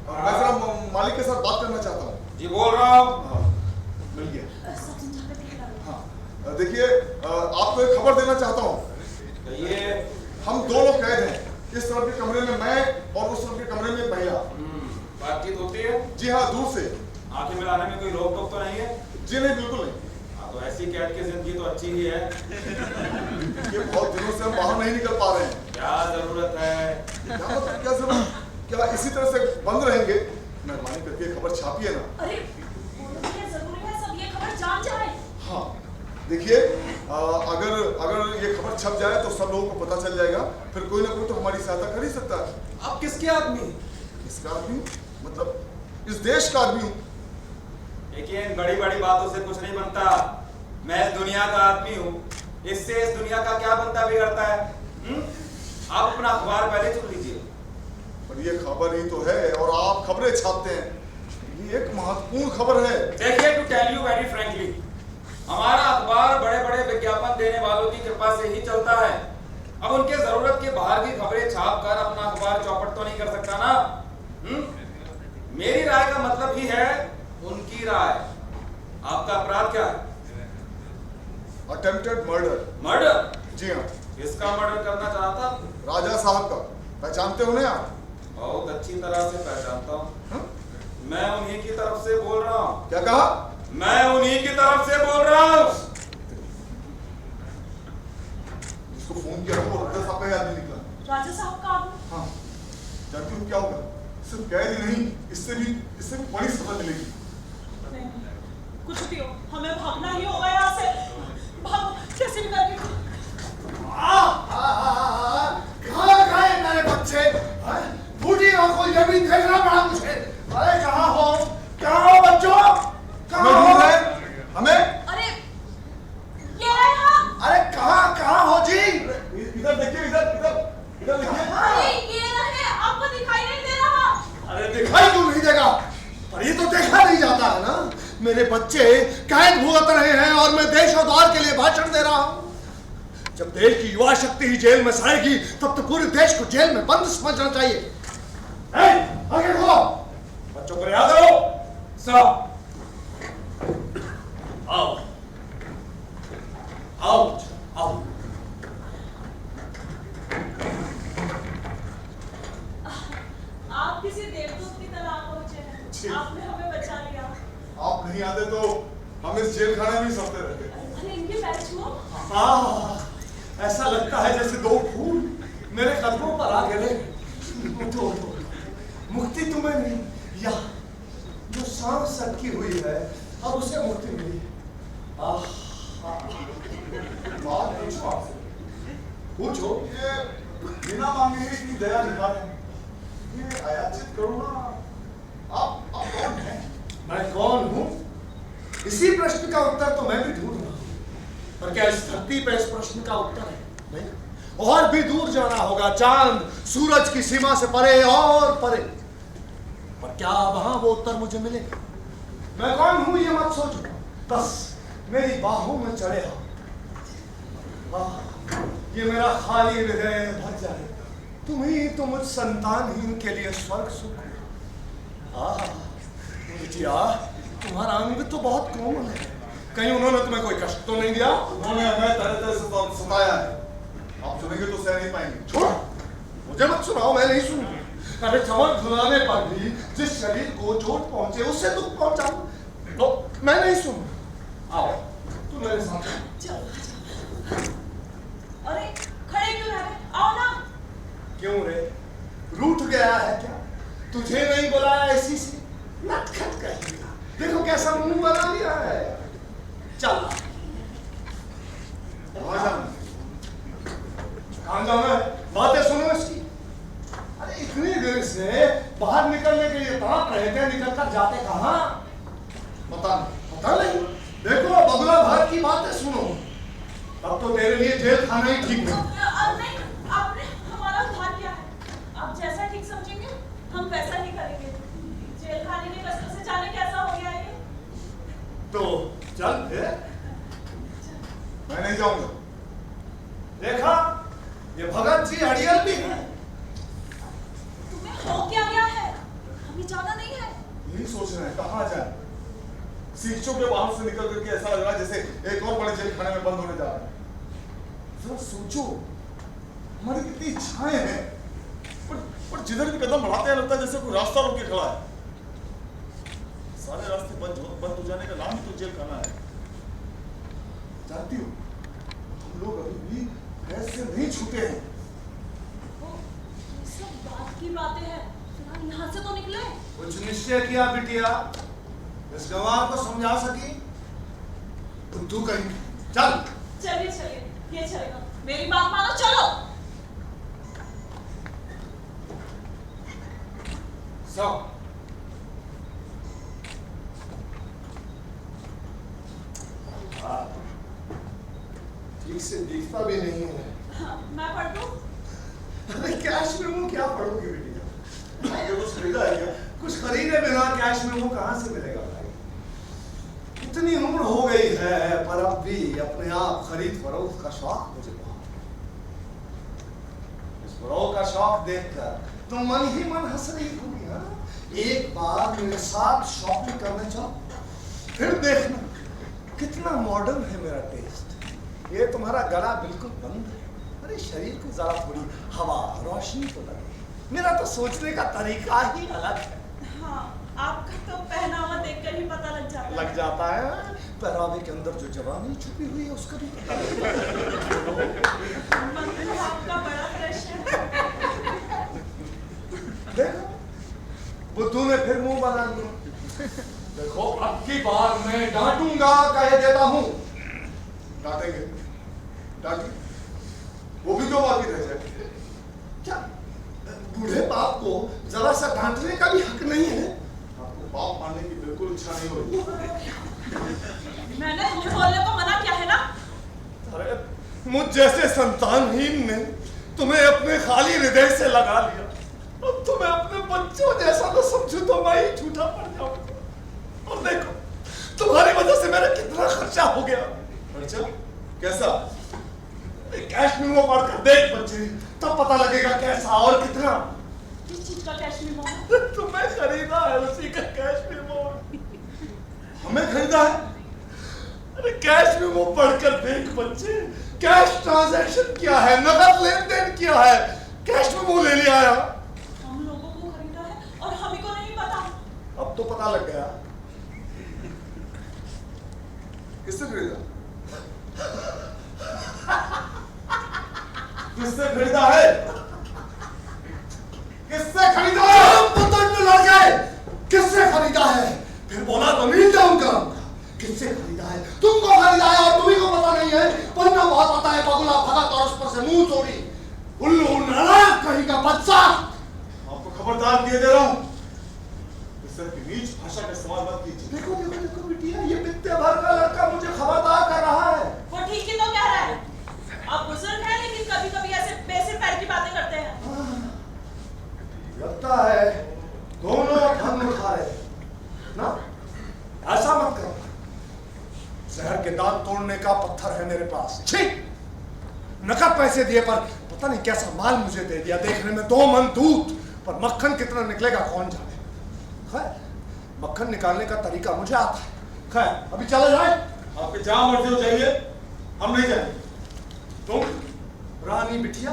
मैं जरा मालिक के साथ बात करना चाहता हूँ। जी बोल रहा हूँ। हाँ, मिल गया। सब समझा कर दिखला दो। हाँ, देखिए, आपको एक खबर देना चाहता हूँ। ये हम 2 लोग कैद हैं। इस तरफ के कमरे में मैं और उस तरफ के कमरे में महिला। बातचीत होती है? जी हाँ, दूर से। आंखें मिलाने में कोई रोक टोक तो नहीं है? जी नहीं, बिल्कुल नहीं। हाँ, तो ऐसी कैद की जिंदगी तो अच्छी ही है। ये बहुत दिनों से हम बाहर नहीं निकल पा रहे हैं। क्या जरूरत है? क्या मतलब, क्या जरूरत? क्या इसी तरह से बंद रहेंगे? मेहरबानी करके खबर छापिए ना। अरे बोलो जी, ये जरूरी है सब ये खबर जान जाए। हाँ, देखिए, अगर ये खबर छप जाए तो सब लोगों को पता चल जाएगा, फिर कोई ना कोई तो हमारी सहायता कर ही सकता है। आप किसके आदमी? इसका आदमी मतलब इस देश का आदमी हूँ। देखिए, इन बड़ी बड़ी बातों से कुछ नहीं बनता। मैं इस दुनिया का आदमी हूँ, इससे इस दुनिया का क्या बनता बिगड़ता है? आप अपना अखबार पहले चुन लीजिए। पर ये खबर ही तो है और आप खबरें छापते हैं। ये एक महत्वपूर्ण खबर है। देखिए, to tell you very frankly, हमारा अखबार बड़े बड़े विज्ञापन देने वालों की कृपा से ही चलता है। अब उनके जरूरत के बाहर की खबरें छाप कर अपना अखबार चौपट तो नहीं कर सकता ना। मेरी राय का मतलब ही है उनकी राय। आपका अपराध क्या है? Attempted murder. मर्डर? जी हाँ, किसका मर्डर करना चाहता? राजा साहब का। पहचानते हो ना आप? बहुत अच्छी तरह से पहचानता हूँ। मैं उन्हीं की तरफ से बोल रहा हूँ। क्या कहा? मैं उन्हीं की तरफ से बोल रहा हूँ। जिसको फोन किया वो राजा साहब का याद नहीं निकला। राजा साहब का आदमी? हाँ, जानती हो क्या होगा? सिर्फ कैद ही नहीं, इससे भी बड़ी सजा मिलेगी। नहीं, कुछ भी हो, हमें भागना ही होगा यहाँ से। भागो, कैसे भी करके। कहाँ गए मेरे बच्चे? बूढ़ी आंखों ये भी देखना पड़ा मुझे। अरे कहाँ हो? कहाँ हो बच्चों? कहाँ हो? हमें? अरे ये रहे हम। अरे कहाँ हो जी? इधर देखिए, इधर देखिए। अरे ये रहे, आपको दिखाई नहीं दे रहा? अरे दिखाई क्यों नहीं देगा? पर ये तो देखा नहीं जाता है ना। मेरे बच्चे कैद भुगत रहे हैं और मैं देशोद्धार के लिए भाषण दे रहा हूँ। जब देश की युवा शक्ति ही जेल में सड़ेगी तब तो पूरे देश को जेल में बंद समझना चाहिए। आगे खोलो, बच्चों को रिहा करो। सब आओ आओ आओ। आप किसी देवदूत की तरह पहुंचे हैं। आपने हमें बचा लिया। आप नहीं आते तो हम इस जेल खाने में ही सड़ते रहते। अरे इनके पैर छुओ। ऐसा लगता है जैसे दो फूल मेरे कदमों पर आ गिरे। उठो, मुक्ति तुम्हें नहीं, या जो सांस अटकी हुई है अब उसे मुक्ति मिली। बात पूछो आपसे। पूछो। ये बिना मांगे ही इतनी दया दिखा रहे हैं। ये अयाचित करुणा। आप कौन हैं? मैं कौन हूं? इसी प्रश्न का उत्तर तो मैं भी ढूंढ रहा हूं। पर क्या इस धरती पे इस प्रश्न का उत्तर है? नहीं, और भी दूर जाना होगा, चांद सूरज की सीमा से परे और परे। पर क्या वहां वो उत्तर मुझे मिलेगा? मैं कौन हूं ये मत सोचो, बस मेरी बाहों में चढ़े हो। ये मेरा खाली हृदय भर जाए। तुम ही तो मुझ संतानहीन के लिए स्वर्ग सुख हो। बिटिया, तुम्हारा अंग तो बहुत कोमल है। कहीं उन्होंने तुम्हें कोई कष्ट तो नहीं दिया? उन्होंने हमें तरह तरह से सताया है। आप सुनेंगे तो सह नहीं पाएंगे। छोड़, मुझे मत सुनाओ, मैं नहीं सुनूंगा। अरे चमक धुलाने पर भी जिस शरीर को चोट पहुंचे उससे दुख पहुंचाऊं तो मैं नहीं सुनूंगा। आओ, तू मेरे साथ चलो। अरे खड़े क्यों रह गए? आओ ना। क्यों रे, रूठ गया है क्या? तुझे नहीं बुलाया इसी से? नटखट कहेगा, देखो कैसा मुंह बना लिया है। चल कहाँ जाना है? बातें सुनो इसकी। अरे इतनी देर से बाहर निकलने के लिए ताप रहे थे, निकल कर जाते कहाँ? पता नहीं। देखो बगुला भात की बातें सुनो। अब तो तेरे लिए जेल खाना ही ठीक है। नहीं, आपने हमारा उद्धार किया है। आप जैसा ठीक समझेंगे हम वैसा ही करेंगे। जेल खाने के रास्ते से जाने कैसा हो गया ये? तो चल फिर। मैं नहीं जाऊंगा। देखा, ये भगत जी अड़ियल भी है। तुम्हें हो क्या गया है? हमें जाना नहीं है। यही सोच रहे हैं कहाँ जाए। शिक्षकों के बाहर से निकल करके ऐसा लग रहा है जैसे एक और बड़े जेल खाने में बंद होने जा रहा है। जरा सोचो, हमारी कितनी इच्छाएं हैं, पर जिधर भी कदम बढ़ाते हैं लगता है जैसे कोई रास्ता रोक के खड़ा है। सारे रास्ते बंद हो जाने का नाम ही तो जेल खाना है। जानती हो, हम लोग अभी भी ऐसे नहीं छूटे हैं। ये सब बात की बातें हैं। फिलहाल यहाँ से तो निकले। कुछ निश्चय किया बिटिया? इस गवाह को समझा सकी? तू कहीं चल। चलिए, ये चलेगा। मेरी बात मानो, चलो। सब से दिखता भी नहीं है। हाँ, मैं पढ़ दूं? अरे कैश मेमो क्या पढ़ोगे बेटिया? आगे कुछ खरीदा है क्या? कुछ खरीदे बिना कैश मेमो कहाँ से मिलेगा भाई? इतनी उम्र हो गई है पर अब भी अपने आप खरीद फरोख्त का शौक मुझे बहुत। इस फरोख्त का शौक देखकर तुम मन ही मन हंस रही होगी। हाँ, एक बार मेरे साथ शॉपिंग करने चलो, फिर देखना कितना मॉडर्न है मेरा टेस्ट। ये तुम्हारा गला बिल्कुल बंद है, अरे शरीर को जरा थोड़ी हवा रोशनी तो लगे। मेरा तो सोचने का तरीका ही अलग है। हाँ, आपका तो पहनावा देखकर ही पता लग जाता है। पहरावे के अंदर जो जवानी छुपी हुई है उसका भी पता लगता है। मतलब आपका बड़ा क्रश है। देखो बुद्धू ने फिर मुंह बना लिया। देखो अब की बार मैं डांटूंगा, कह देता हूं। डांटेंगे, डांटेंगे, वो भी तो बाकी रह जाए। क्या बूढ़े बाप को जरा सा डांटने का भी हक नहीं है? आपको बाप मानने की बिल्कुल इच्छा नहीं हो रही। मैंने झूठ बोलने को मना किया है ना? अरे मुझ जैसे संतानहीन ने तुम्हें अपने खाली हृदय से लगा लिया। अब तुम्हें अपने बच्चों जैसा तो समझू तो मैं ही झूठा पड़ जाऊंगा। और देखो तुम्हारी वजह से मेरा कितना खर्चा हो गया। खर्चा कैसा? कैश मेमो पढ़कर देख बच्चे, तब पता लगेगा कैसा और कितना। किस चीज का कैश मेमो? तुम्हें खरीदा है उसी का कैश मेमो। हमें खरीदा है? अरे कैश मेमो पढ़कर देख बच्चे, कैश ट्रांजैक्शन क्या है, नकद लेन देन क्या है। कैश मेमो ले लिया आया। हम लोगों को खरीदा है और हमें को नहीं पता। अब तो पता लग गया। किससे खरीदा? किससे खरीदा है? किससे खरीदा है? पता में लग गए किससे खरीदा है। फिर बोला तो नहीं जाऊंगा। किससे खरीदा है? तुमको खरीदा है और तुम्ही को पता नहीं है। पन्ना बहुत आता है, बगुला भगत और उस पर से मुंह तोड़ी। उल्लू नालायक कहीं का बच्चा। आपको खबरदार किए दे रहा हूं, इस तरह की नीच भाषा का इस्तेमाल मत कीजिए। देखो देखो देखो बिटिया, ये बित्ते भर का लड़का मुझे खबरदार कर रहा है। वो ठीक ही तो कह रहा है। आप बुजुर्ग हैं लेकिन कभी कभी ऐसे बेसिर पैर की बातें करते हैं। लगता है दोनों धन उठा रहे ना। ऐसा मत करो, शहर के दांत तोड़ने का पत्थर है मेरे पास। ठीक, नकद पैसे दिए पर पता नहीं कैसा माल मुझे दे दिया। देखने में 2 मन दूध, पर मक्खन कितना निकलेगा कौन जाने। खैर मक्खन निकालने का तरीका मुझे आता है। खैर अभी चला जाए। आपके जहां मर्जी हो जाइए, हम नहीं जाएंगे। तुम रानी बिटिया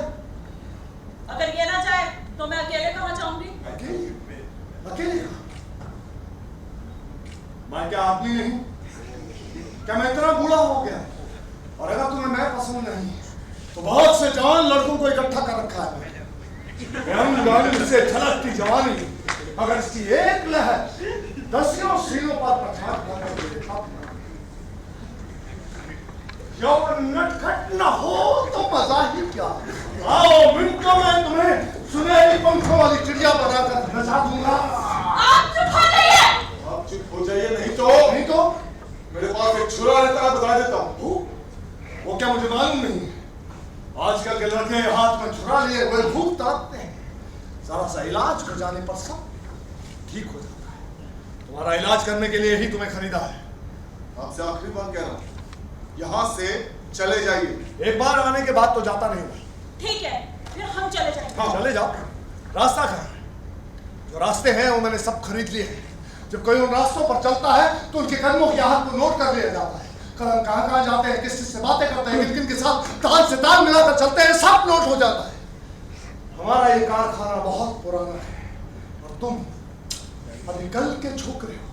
अगर ये ना जाए तो मैं अकेले कहाँ जाऊंगी? अकेले अकेले मैं क्या आदमी नहीं? क्या मैं इतना बूढ़ा हो गया? और अगर तुम्हें मैं पसंद नहीं तो बहुत से जवान लड़कों को इकट्ठा कर रखा है। से झलकती जवानी अगर इसकी एक लहर 10 सीनों पर पछाड़ नटखट न हो तो मजा ही क्या। आओ मिनटों में तुम्हें सुनहरी पंखों वाली चिड़िया बनाकर नचा दूंगा। आप चुप हो जाइए। आप चुप हो जाइए, नहीं तो मेरे पास एक छुरा रहता है, बता देता हूँ। वो क्या मुझे मालूम नहीं? आजकल के लड़के हाथ में छुरा लिए हुए भूख ताकते हैं। जरा सा इलाज हो जाने पर सब ठीक हो जाता है। तुम्हारा इलाज करने के लिए ही तुम्हें खरीदा है। आपसे आखिरी बार कह रहा हूँ, यहाँ से चले जाइए। एक बार आने के बाद तो जाता नहीं हूँ। ठीक है, फिर हम चले जाएंगे। हाँ चले जाओ। रास्ता कहाँ है? जो रास्ते हैं वो मैंने सब खरीद लिए हैं। जब कोई उन रास्तों पर चलता है तो उनके कदमों की आहट को नोट कर लिया जाता है। कदम कहाँ कहाँ जाते हैं, किस किस से बातें करते हैं, किन किन के साथ ताल से ताल मिलाकर चलते हैं, सब नोट हो जाता है। हमारा ये कारखाना बहुत पुराना है और तुम अभी कल के छोकरे हो।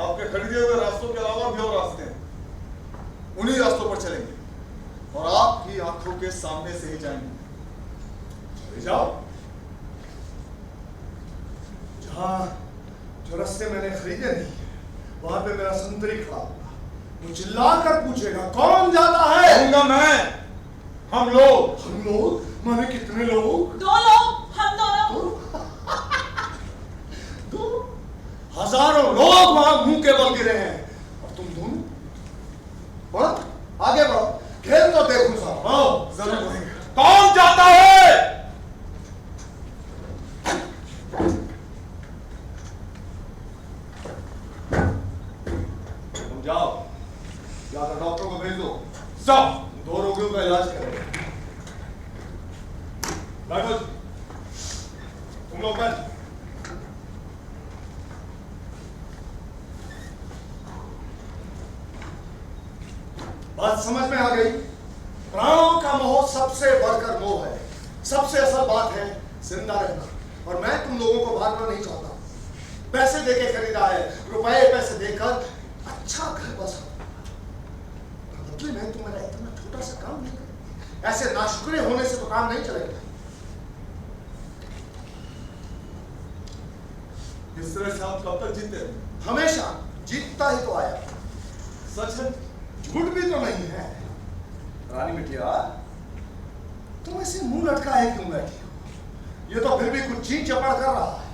आपके खरीदे हुए रास्तों के अलावा भी और रास्ते हैं, उन्हीं रास्तों पर चलेंगे और आपकी आंखों के सामने से ही जाएंगे। चले जाओ। जहां जो रास्ते मैंने खरीदे नहीं वहां पे मेरा संतरी खड़ा होगा। वो चिल्लाकर पूछेगा कौन जाता है? कहूंगा मैं, हम लोग। हम लोग माने कितने लोग? 2 लोग, हम दोनों। तो हजारों लोग वहां मुंह के बल गिरे हैं और तुम दोनों बड़ा बात समझ में आ गई? प्राणों का मोह सबसे बढ़कर मोह है। सबसे असल बात है जिंदा रहना, और मैं तुम लोगों को मारना नहीं चाहता। पैसे देके खरीदा है, रुपए पैसे देकर अच्छा घर बसा, बदले में तुम मेरा इतना छोटा सा काम नहीं कर। ऐसे नाशुक्रे होने से तो काम नहीं चलेगा। इस तरह से आप कब तक जीते हैं? हमेशा जीतता ही तो आया, सच है? झूठ भी तो नहीं है। रानी बिटिया, तुम ऐसे मुंह लटकाए क्यों बैठी हो? ये तो फिर भी कुछ चीन चपड़ कर रहा है।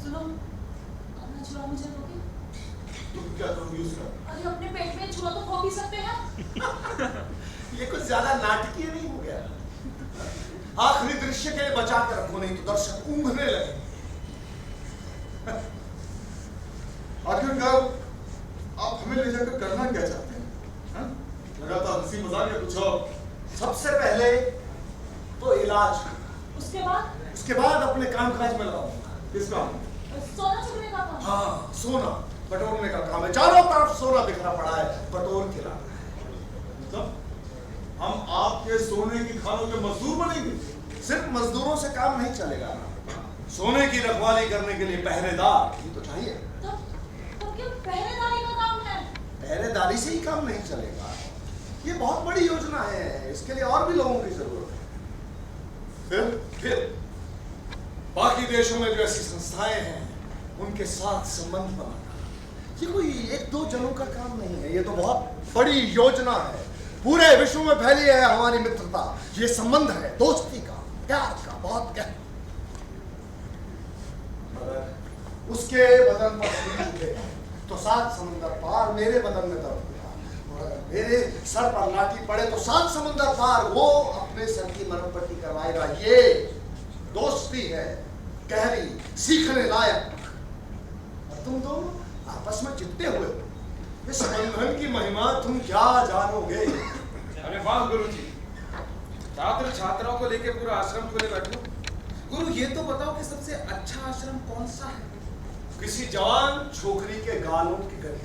सुनो, अपना छुरा मुझे दोगे? तुम क्या करोगी उसका? अरे अपने पेट में छुरा तो खो भी सकते हैं। ये कुछ ज्यादा नाटकीय नहीं हो गया? आखिरी दृश्य के लिए बचा के रखो, नहीं तो दर्शक ऊँघने लगे। आखिरकार आप हमें ले जाकर करना क्या चाहते हैं? लगातार हंसी मजाक या कुछ और? सबसे पहले तो इलाज, उसके बाद अपने कामकाज में लगाऊंगा। किस काम? सोना चुराने का काम। हाँ, सोना बटोरने का काम है। चारों तरफ सोना बिखरा पड़ा है, बटोर के लाना है। मतलब हम आपके सोने की खानों के मजदूर बनेंगे? सिर्फ मजदूरों से काम नहीं चलेगा। सोने की रखवाली करने के लिए पहरेदार भी तो चाहिए। तो क्यों पहरेदारी का काम है? पहरेदारी से ही काम नहीं चलेगा। ये बहुत बड़ी योजना है, इसके लिए और भी लोगों की जरूरत है। फिर बाकी देशों में जो ऐसी संस्थाएं हैं, उनके साथ संबंध बनाना, ये कोई एक दो जनों का काम नहीं है। ये तो बहुत बड़ी योजना है। पूरे विश्व में फैली है हमारी मित्रता। ये संबंध है दोस्ती का, प्यार का, बहुत गहरा। उसके बदन पर सुई उठे तो 7 समुंदर पार मेरे बदन में दर्द हुआ, और मेरे सर पर लाठी पड़े तो 7 समुंदर पार वो अपने सर की मरहम पट्टी करवाएगा। ये दोस्ती है, गहरी, सीखने लायक। और तुम दोनों आपस में चिपटे हुए हो। इस बंधन की महिमा तुम क्या जानोगे? अरे वाह गुरुजी, छात्र छात्राओं को लेके पूरा आश्रम खोले बैठो। गुरु ये तो बताओ कि सबसे अच्छा आश्रम कौन सा है? किसी जवान छोकरी के गालों की गंध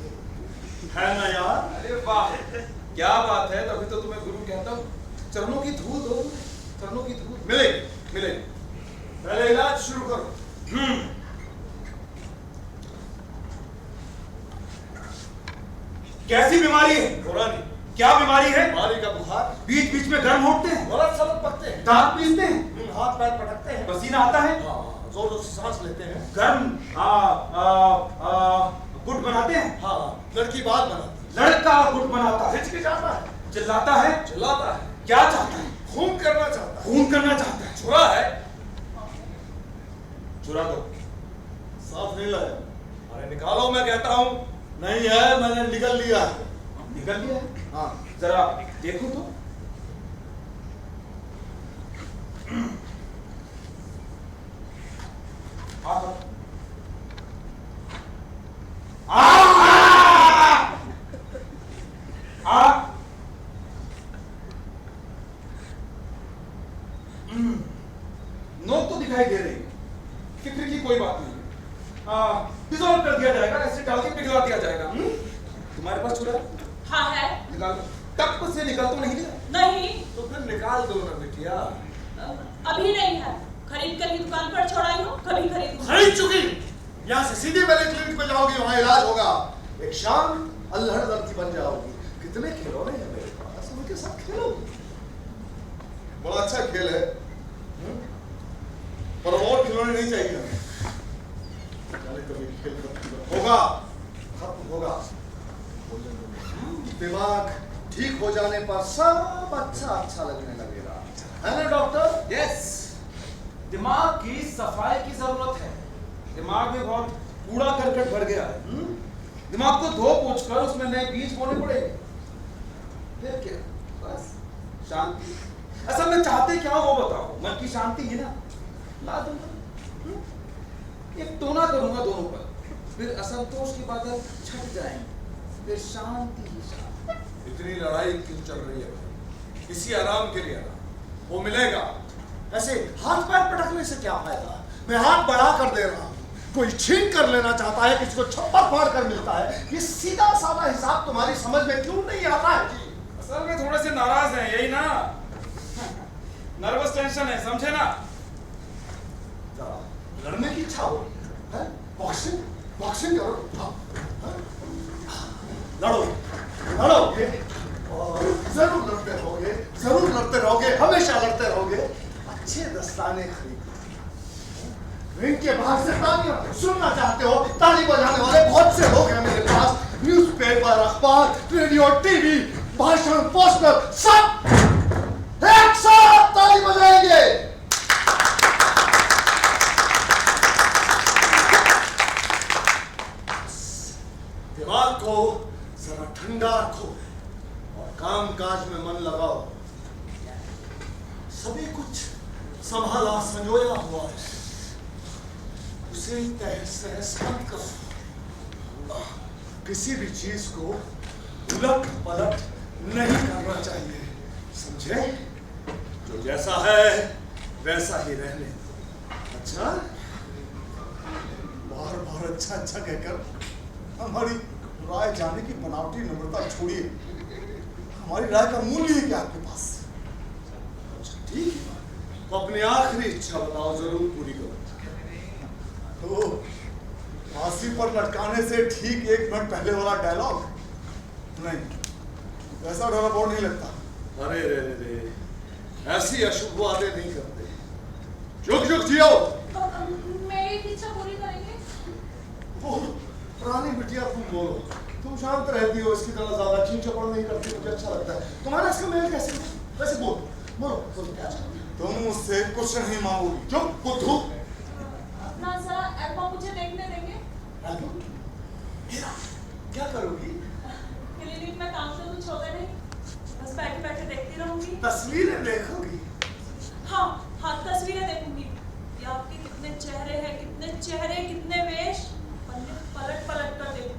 है ना यार? अरे वाह, क्या बात है। तभी तो तुम्हें गुरु कहता हूँ। चरणों की धूल दो, चरणों की धूल। मिले पहले इलाज शुरू करो। कैसी बीमारी है? पुरानी क्या बीमारी है? बीमारी का बुखार, बीच बीच में गर्म उठते हैं, गलत सलत पकते हैं, दांत पीसते हैं, हाथ पैर पटकते हैं, पसीना आता है, हाँ, जोर जोर से सांस लेते हैं, गर्म गुट बनाते हैं, हाँ, लड़की बात बनाती लड़का गुट बनाता है, हिचकिचाता है, चिल्लाता है, चिल्लाता है, क्या चाहता है? खून करना चाहता है, खून करना चाहता है। छुरा है, चुरा दो। साफ नहीं लाया? अरे निकालो, मैं कहता हूँ। नहीं है, मैंने निकल लिया है। निकल गया है? हाँ, जरा देखो तो। नोक तो दिखाई दे रही है, फिक्र की कोई बात नहीं। डिसॉल्व कर दिया जाएगा, ऐसे डाल के पिघला दिया जाएगा। तुम्हारे पास छुरा? हाँ है। निकाल दो। टप से निकल तो नहीं दिया? नहीं, तो फिर निकाल दो ना बिटिया। अभी नहीं है। खरीद कर ही दुकान पर छोड़ाई हो, कभी खरीदूंगी। खरीद चुकी। यहाँ से सीधे मेरे क्लिनिक पे जाओगी, वहाँ इलाज होगा। एक शाम अल्हड़ लड़की बन जाओगी। कितने खिलौने हैं मेरे पास, उनके साथ खेलोगी। बड़ा अच्छा खेल है, पर और खिलौने नहीं चाहिए हमें। जाने कभी खेल खत्म होगा, खत्म होगा। दिमाग ठीक हो जाने पर सब अच्छा लगने लगेगा, है ना डॉक्टर? यस, दिमाग की सफाई की जरूरत है। दिमाग में बहुत कूड़ा करकट भर गया है। दिमाग को धो पोंछ कर उसमें नए बीज बोने पड़ेंगे। फिर क्या? बस शांति। असल में चाहते क्या हो वो बताओ। मन की शांति है ना, ला दूंगा। एक टोना करूंगा दोनों पर, फिर असंतोष की बातें छट जाएंगी, फिर शांति ही शांति। इतनी लड़ाई क्यों चल रही है भाई? इसी आराम के लिए आराम वो मिलेगा। ऐसे हाथ पैर पटकने से क्या फायदा? मैं हाथ बढ़ा कर दे रहा हूँ, कोई छीन कर लेना चाहता है, किसी को छप्पर फाड़ कर मिलता है। ये सीधा साधा हिसाब तुम्हारी समझ में क्यों नहीं आता है जी? असल में थोड़े से नाराज हैं, यही ना, नर्वस टेंशन है, समझे ना। लड़ने की इच्छा हो, बॉक्सिंग बॉक्सिंग करो, लड़ो लड़ोगे और जरूर लड़ते रहोगे, जरूर लड़ते रहोगे, हमेशा लड़ते रहोगे। अच्छे दस्ताने खरीदो, रिंग के बाहर से तालियां सुनना चाहते हो, ताली बजाने वाले बहुत से लोग हैं मेरे पास। न्यूज़पेपर, अखबार, रेडियो, टीवी, भाषण, पोस्टर, सब एक साथ ताली बजाएंगे। दिमाग को जरा ठंडा रखो और काम काज में मन लगाओ। सभी कुछ संभाला संजोया हुआ है, उसे तहस नहस मत करो। किसी भी चीज को उलट पलट नहीं करना चाहिए, समझे? जो जैसा है वैसा ही रहने दो। अच्छा, बार बार अच्छा अच्छा कहकर हमारी राय जाने की बनावटी नम्रता छोड़िए। हमारी राय का मूल्य है क्या आपके पास? ठीक है, तो अपनी आखिरी इच्छा बताओ, जरूर पूरी करो। तो फांसी पर लटकाने से ठीक 1 मिनट पहले वाला डायलॉग नहीं, वैसा डरा बोर्ड नहीं लगता। अरे रे रे रे, ऐसी अशुभ बातें नहीं करते, जुग जुग जियो। मेरी इच्छा पूरी करेंगे। पुरानी बिटिया तुम बोलो, तुम शांत रहती हो, इसकी तरह ज्यादा चीन चपड़ नहीं करती, मुझे अच्छा लगता है। तुम्हारा इसका मेल कैसे? वैसे बोलो बोलो बोलो, क्या चाहती हो? तुम मुझसे कुछ नहीं मांगोगी, चुप बुद्धू। अपना जरा एल्बम मुझे देखने देंगे? एल्बम? मेरा क्या करोगी? क्लिनिक में काम तो कुछ होगा नहीं, बस बैठे बैठे देखती रहूंगी। तस्वीरें देखोगी? हाँ हाँ, तस्वीरें देखूंगी। ये आपके कितने चेहरे हैं, कितने चेहरे, कितने वेश, पलट पलट कर देखूंगी।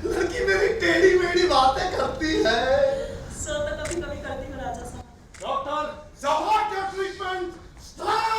लड़की मेरी टेढ़ी मेढ़ी बातें करती है। सो तो कभी कभी करती हूँ राजा साहब। Doctor, support your treatment, start.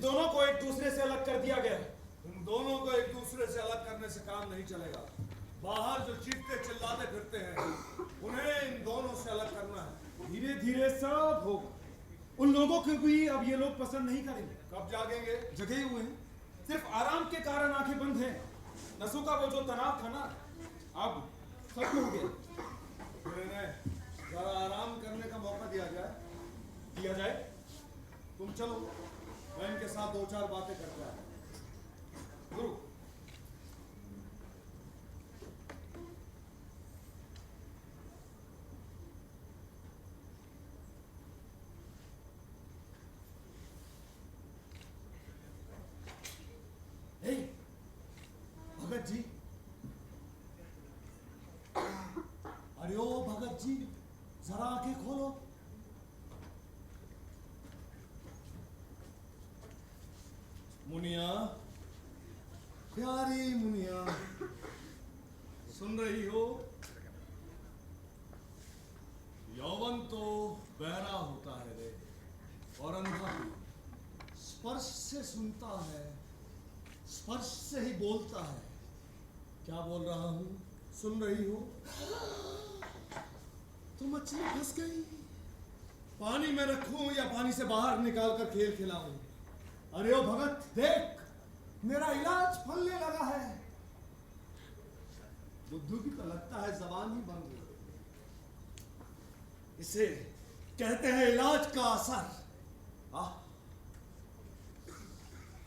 दोनों को एक दूसरे से अलग कर दिया गया। उन दोनों को एक दूसरे से अलग करने से काम नहीं चलेगा। बाहर जो चीखते चिल्लाते फिरते हैं उन्हें इन दोनों से अलग करना है। धीरे धीरे सब होगा। उन लोगों को भी अब ये लोग पसंद नहीं करेंगे। कब जागेंगे? जगे हुए हैं, सिर्फ आराम के कारण आंखें बंद हैं। नसों का वो जो तनाव था ना, अब खत्म हो गया। फिर इन्हें जरा आराम करने का मौका दिया जाए। दिया जाए? तुम चलो, मैं इनके साथ दो चार बातें करता हूं। गुरु, हे, भगत जी, अरे ओ भगत जी, जरा आंखें खोलो। मुनिया, प्यारी मुनिया, सुन रही हो? यौवन तो बहरा होता है रे, और अंधा स्पर्श से सुनता है, स्पर्श से ही बोलता है। क्या बोल रहा हूं, सुन रही हो? तो मछली फंस गई। पानी में रखूं या पानी से बाहर निकाल कर खेल खिलाऊं? अरे ओ भगत, देख, मेरा इलाज फलने लगा है। बुद्धू की तो लगता है जबान ही बन गई। इसे कहते हैं इलाज का असर।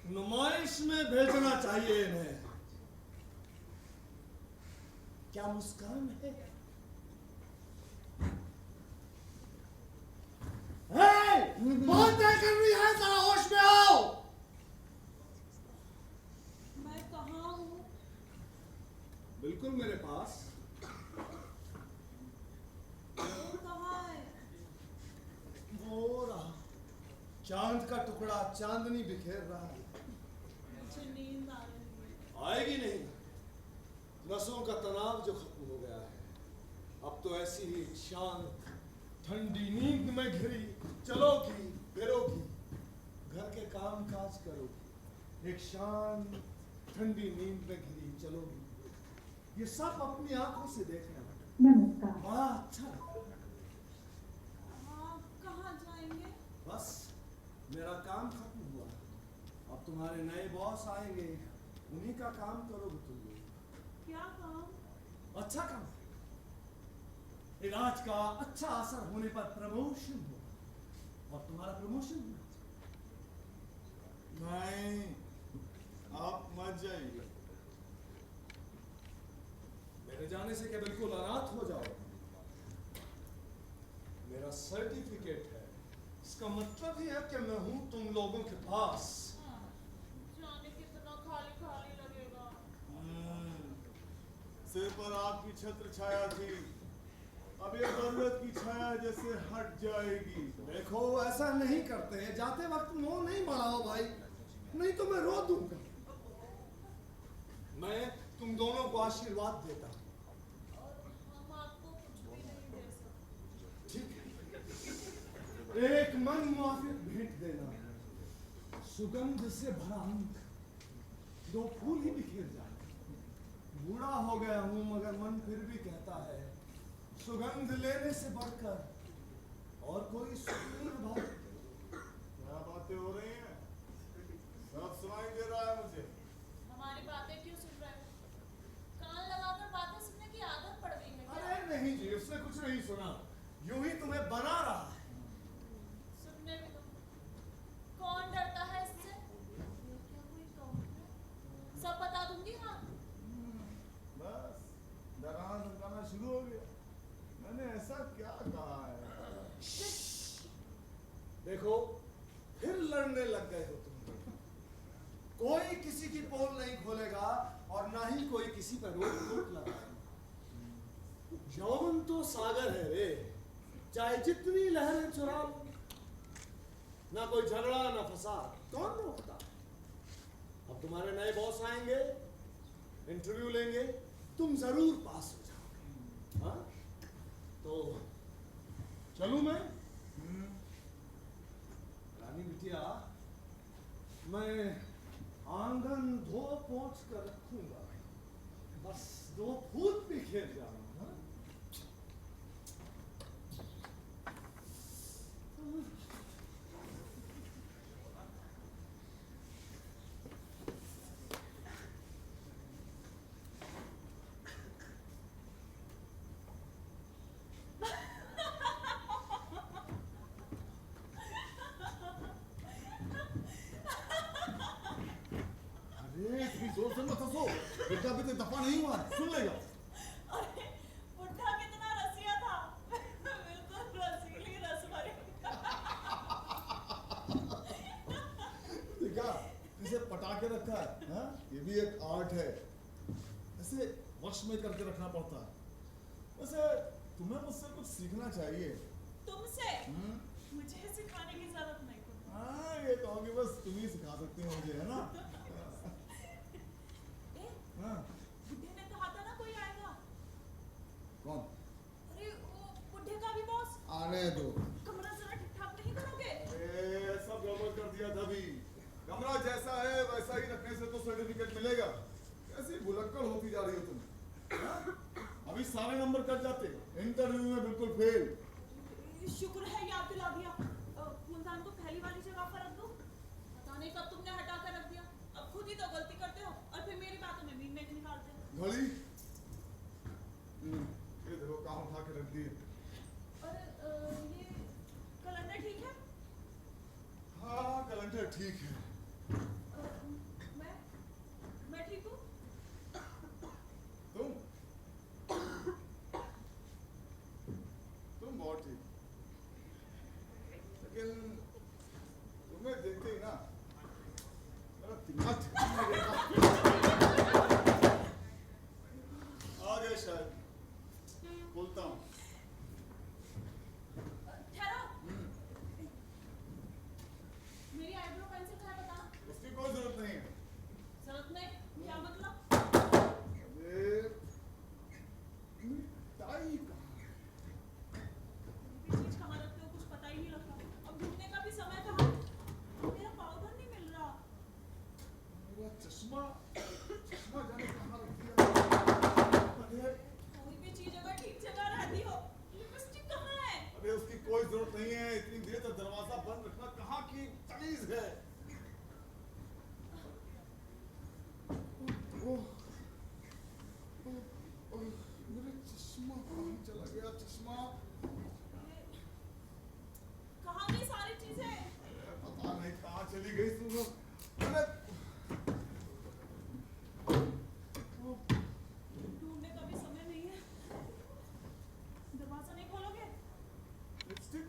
नुमाइश में भेजना चाहिए इन्हें। क्या मुस्कान है? बहुत देर कर रही है, जरा होश में आओ। मैं कहाँ हूँ? बिल्कुल मेरे पास। वो कहाँ है? वो रहा, चांद का टुकड़ा चांदनी बिखेर रहा है। मुझे नींद आ रही है। आएगी नहीं, नसों का तनाव जो खत्म हो गया है, अब तो ऐसी ही शांत ठंडी नींद में घिरी चलोगी, फिरोगी, घर के काम काज करोगी, एक शांत ठंडी नींद में घिरी चलोगी। ये सब अपनी आंखों से देखना नमस्कार। बड़ा अच्छा लगता है। हाँ, कहाँ जाएंगे? बस मेरा काम खत्म हुआ, अब तुम्हारे नए बॉस आएंगे, उन्हीं का काम करोगे तुम लोग। क्या काम? अच्छा काम, इलाज का अच्छा असर होने पर प्रमोशन होगा, और तुम्हारा प्रमोशन होना चाहिए। नहीं, आप मत जाइए। मेरे जाने से क्या बिल्कुल अनाथ हो जाओ? मेरा सर्टिफिकेट है, इसका मतलब ही है कि मैं हूं तुम लोगों के पास। जाने कितना खाली खाली लगेगा। सिर पर आपकी छत्र छाया थी, अब ये जरूरत की छाया जैसे हट जाएगी। देखो, ऐसा नहीं करते हैं, जाते वक्त मुंह नहीं बढ़ाओ भाई, नहीं तो मैं रो दूंगा। मैं तुम दोनों को आशीर्वाद देता हूं। हम आपको कुछ भी नहीं दे सकते। ठीक है, एक मन मुआफिक भेंट देना, सुगंध से भरा अंक, दो फूल ही बिखेर जाए। बूढ़ा हो गया हूं मगर मन फिर भी कहता है, सुगंध लेने से बढ़कर और कोई सुख नहीं है भाई। क्या बातें हो रही हैं? सब सुनाई दे रहा है मुझे। हमारी बातें क्यों सुन रहे हो? कान लगाकर बातें सुनने की आदत पड़ गई है क्या? अरे नहीं जी, उसने कुछ नहीं सुना, यूं ही तुम्हें बना रहा है। सुनने भी दो। कौन डरता है इससे? ये क्या कोई टोन है? सब बता दूंगी। हाँ, बस डराना धमकाना शुरू हो गया। मैंने ऐसा क्या कहा है? देखो, फिर लड़ने लग गए हो तुम लोग। कोई किसी की पोल नहीं खोलेगा और ना ही कोई किसी पर रोक टोक लगाएगा। यौवन तो सागर है रे, चाहे जितनी लहरें चुरा लो, ना कोई झगड़ा ना फसाद, कौन रोकता? अब तुम्हारे नए बॉस आएंगे, इंटरव्यू लेंगे, तुम जरूर पास हो जाओगे। हाँ, तो चलूं मैं? रानी बिटिया, मैं आंगन धो पोंछ कर रखूंगा, बस दो फूल बिखेर जाऊंगा। बेटा अभी तक दफा नहीं हुआ, सुन लेगा। अरे बुढ़ा कितना रसिया था, बिल्कुल रसीली रस भरी। देखा इसे पटा के रखा है, हाँ? ये भी एक आर्ट है, ऐसे वश में करके रखना पड़ता है। वैसे तुम्हें मुझसे कुछ सीखना चाहिए। तुमसे मुझे सिखाने की जरूरत नहीं पड़ती। हाँ ये कहोगे बस तुम ही सिखा सकती हो मुझे, है ना? हाँ बुढ़े ने कहा था ना कोई आएगा। कौन? अरे वो बुढ़े का भी बॉस। आने दो। कमरा जरा ठीक ठाक नहीं करोगे? सब गड़बड़ कर दिया था अभी। कमरा जैसा है वैसा ही रखने से तो सर्टिफिकेट मिलेगा। कैसी भुलक्कड़ होती जा रही हो तुम, हाँ? अभी सारे नंबर कट जाते, इंटरव्यू में बिल्कुल फेल। शुक्र है याद दिला दिया। फूलदान को पहली वाली जगह पर रख दो। पता नहीं कब तुमने हटा कर रख दिया। अब खुद ही तो गलती करते हो और फिर मेरी बातों में मीन मेक निकालते हो। घड़ी ये देखो कहाँ उठा के रख दिए। और ये कैलेंडर ठीक है? हाँ कैलेंडर ठीक है। मैं ठीक हूँ। तुम बहुत ठीक, लेकिन तुम्हें देखते ही ना मेरा दिमाग आ गए शायद, बोलता हूँ। ठहरो। मेरी आईब्रो पेंसिल कहाँ है बता? उसकी कोई जरूरत नहीं है। जरूरत नहीं? क्या मतलब? अरे टाई कहाँ है? चीज कहाँ रखते हो कुछ पता ही नहीं लगता। अब घूमने का भी समय कहाँ? मेरा पाउडर नहीं मिल रहा। मेरा चश्मा जाने कहाँ रख दिया। अरे कोई भी चीज अगर ठीक जगह रहती हो, लिपस्टिक कहाँ है? अरे उसकी कोई जरूरत नहीं है, इतनी देर तक दरवाजा बंद रखना कहाँ की तमीज है। मेरा चश्मा कहाँ चला गया? चश्मा कहाँ गई सारी चीजें? पता नहीं कहाँ चली गई। सुनो अरे ढूंढने का भी समय नहीं है। दरवाजा नहीं खोलोगे? लिपस्टिक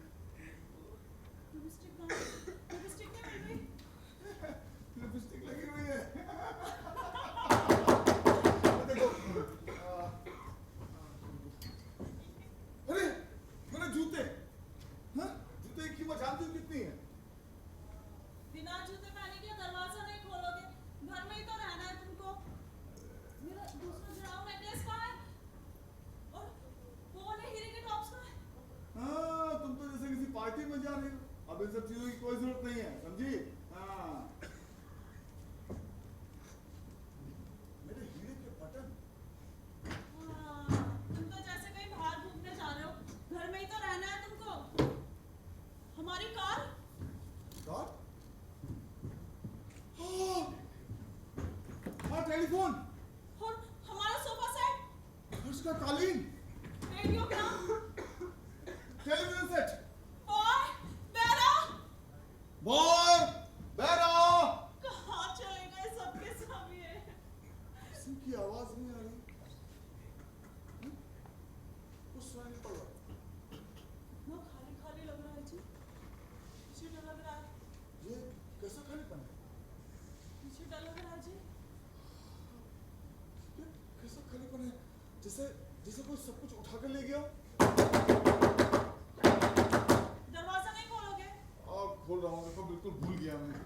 लिपस्टिक कहाँ? लिपस्टिक नहीं मिल रही। लिपस्टिक लगी हुई है। देखो अरे मेरे जूते, हाँ? जूते की कीमत जानती हो कितनी है? बिना जूते पहने के दरवाजा नहीं खोलोगे? घर में ही तो रहना है तुमको। मेरा दूसरा जुड़ाव नेकलेस कहाँ है? और वो वाले हीरे के टॉप्स कहाँ है? हाँ तुम तो जैसे किसी पार्टी में जा रही हो। अब इन सब चीजों की कोई जरूरत नहीं है, समझी? हाँ मेरे हीरे के बटन। हाँ, तुम तो जैसे कहीं बाहर घूमने जा रहे हो। घर में ही तो रहना है तुमको। हमारी कार? कार? हाँ टेलीफोन, और हमारा सोफा सेट? फर्श का कालीन, रेडियोग्राम? टेलीविजन सेट, और बेरा? बॉय बैरा। कहाँ चले गए सबके सब ये? किसी की आवाज नहीं आ रही। कुछ सुनाई नहीं पड़ रहा। वो खाली खाली लग रहा है जी। मुझे डर लग रहा है। ये कैसा खालीपन है? मुझे डर लग रहा है जी। ये कैसा खालीपन है? जैसे जैसे कोई सब कुछ उठा कर ले गया। दरवाजा नहीं खोलोगे? खोल रहा हूँ, देखो बिल्कुल भूल गया मैं।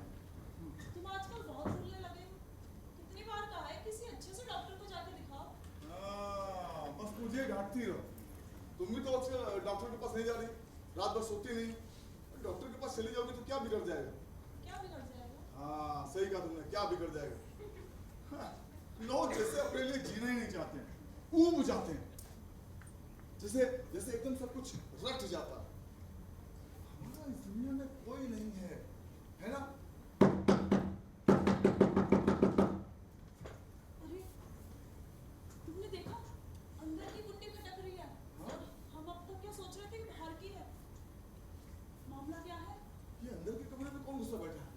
तुम आजकल बहुत भूलने लगे हो। कितनी बार कहा है किसी अच्छे से डॉक्टर को जाके दिखाओ। बस मुझे डांटती रहो। तुम भी तो अच्छे डॉक्टर के पास नहीं जा रही, रात भर सोती नहीं। डॉक्टर के पास चली जाओगी तो क्या बिगड़ जाएगा? क्या बिगड़ जाएगा? हाँ सही कहा तुमने, क्या बिगड़ जाएगा? हाँ, लोग जैसे अपने लिए जीना ही नहीं चाहते हैं, ऊब जाते हैं, जैसे जैसे एकदम सब कुछ रट जाता है। हमारा इस दुनिया में कोई नहीं है ना? अरे तुमने देखा अंदर की कुंडी खटक रही है। हाँ? हम अब तक क्या सोच रहे थे कि बाहर की है। मामला क्या है? ये अंदर के कमरे में कौन घुसा बैठा है?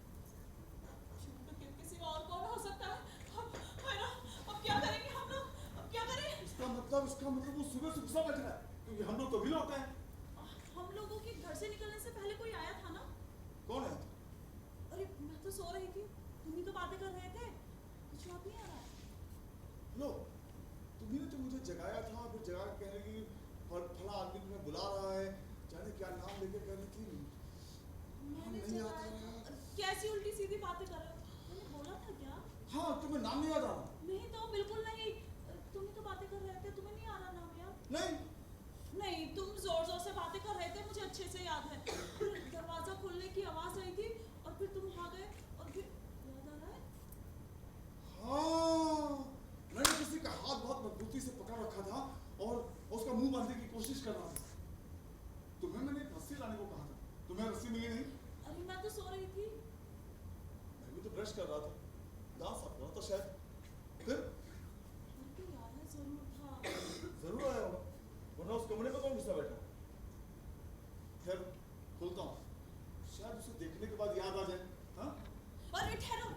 किसी और कौन हो सकता है? अब क्या करें? से निकलने से पहले कोई आया था ना? कौन है? अरे मैं तो सो रही थी, तुम ही तो बातें कर रहे थे, कुछ याद नहीं आ रहा है? लो, तुम्ही ने तो मुझे जगाया था, फिर जगा के कह रही फला आदमी तुम्हें बुला रहा है, जाने क्या नाम लेके कह रही थी। मैंने नहीं आता जगाया यार। था। कैसी उल्टी सीधी बातें कर रहे हो? मैंने बोला था क्या? हाँ, तुम्हें नाम नहीं याद आ रहा? नहीं तो बिल्कुल नहीं, तुम ही तो बातें कर रहे थे, तुम्हें नहीं आ रहा नाम याद? नहीं। नहीं, तुम जोर जोर से बातें कर रहे थे, मुझे अच्छे से याद है। फिर दरवाजा खोलने की आवाज आई थी और फिर तुम आ गए और फिर याद आ रहा है? हाँ, मैंने किसी का हाथ बहुत मजबूती से पकड़ रखा था और उसका मुंह बांधने की कोशिश कर रहा था। तुम्हें मैंने एक रस्सी लाने को कहा था, तुम्हें रस्सी मिली नहीं? अरे मैं तो सो रही थी। मैं भी तो ब्रश कर रहा था, दांत साफ कर रहा था शायद। फिर मुझे याद है जरूर था। जरूर आया होगा, वरना उस कमरे में कौन घुसा बैठा? खैर, खुलता हूँ, शायद उसे देखने के बाद याद आ जाए। हाँ? अरे ठहरो,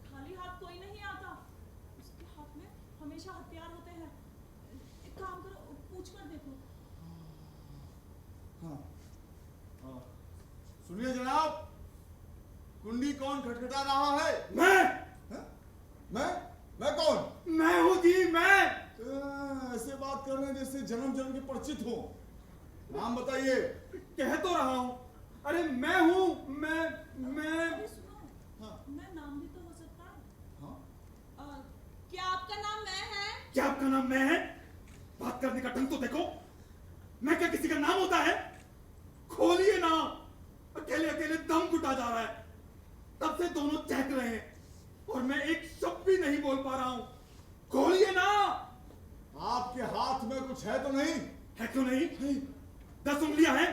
खाली हाथ कोई नहीं आता, उसके हाथ में हमेशा हथियार होते हैं। एक काम करो, पूछ कर देखो। हाँ, हाँ। सुनिए जनाब, कुंडी कौन खटखटा रहा है? मैं हाँ? मैं कौन? मैं हूँ जी, मैं। ऐसे बात कर रहे हैं जैसे जन्म जन्म के परिचित हो। नाम बताइए। कह तो रहा हूँ, अरे मैं हूँ, मैं अरे सुनो, हाँ। मैं नाम भी तो हो सकता है। हाँ? क्या आपका नाम मैं है? क्या आपका नाम मैं है? बात करने का ढंग तो देखो, मैं क्या किसी का नाम होता है? खोलिए ना, अकेले अकेले दम घुटा जा रहा है, तब से दोनों चहक रहे हैं और मैं एक शब्द भी नहीं बोल पा रहा हूं। खोलिए ना। आपके हाथ में कुछ है तो नहीं? है क्यों नहीं? 10 उंगलियां हैं।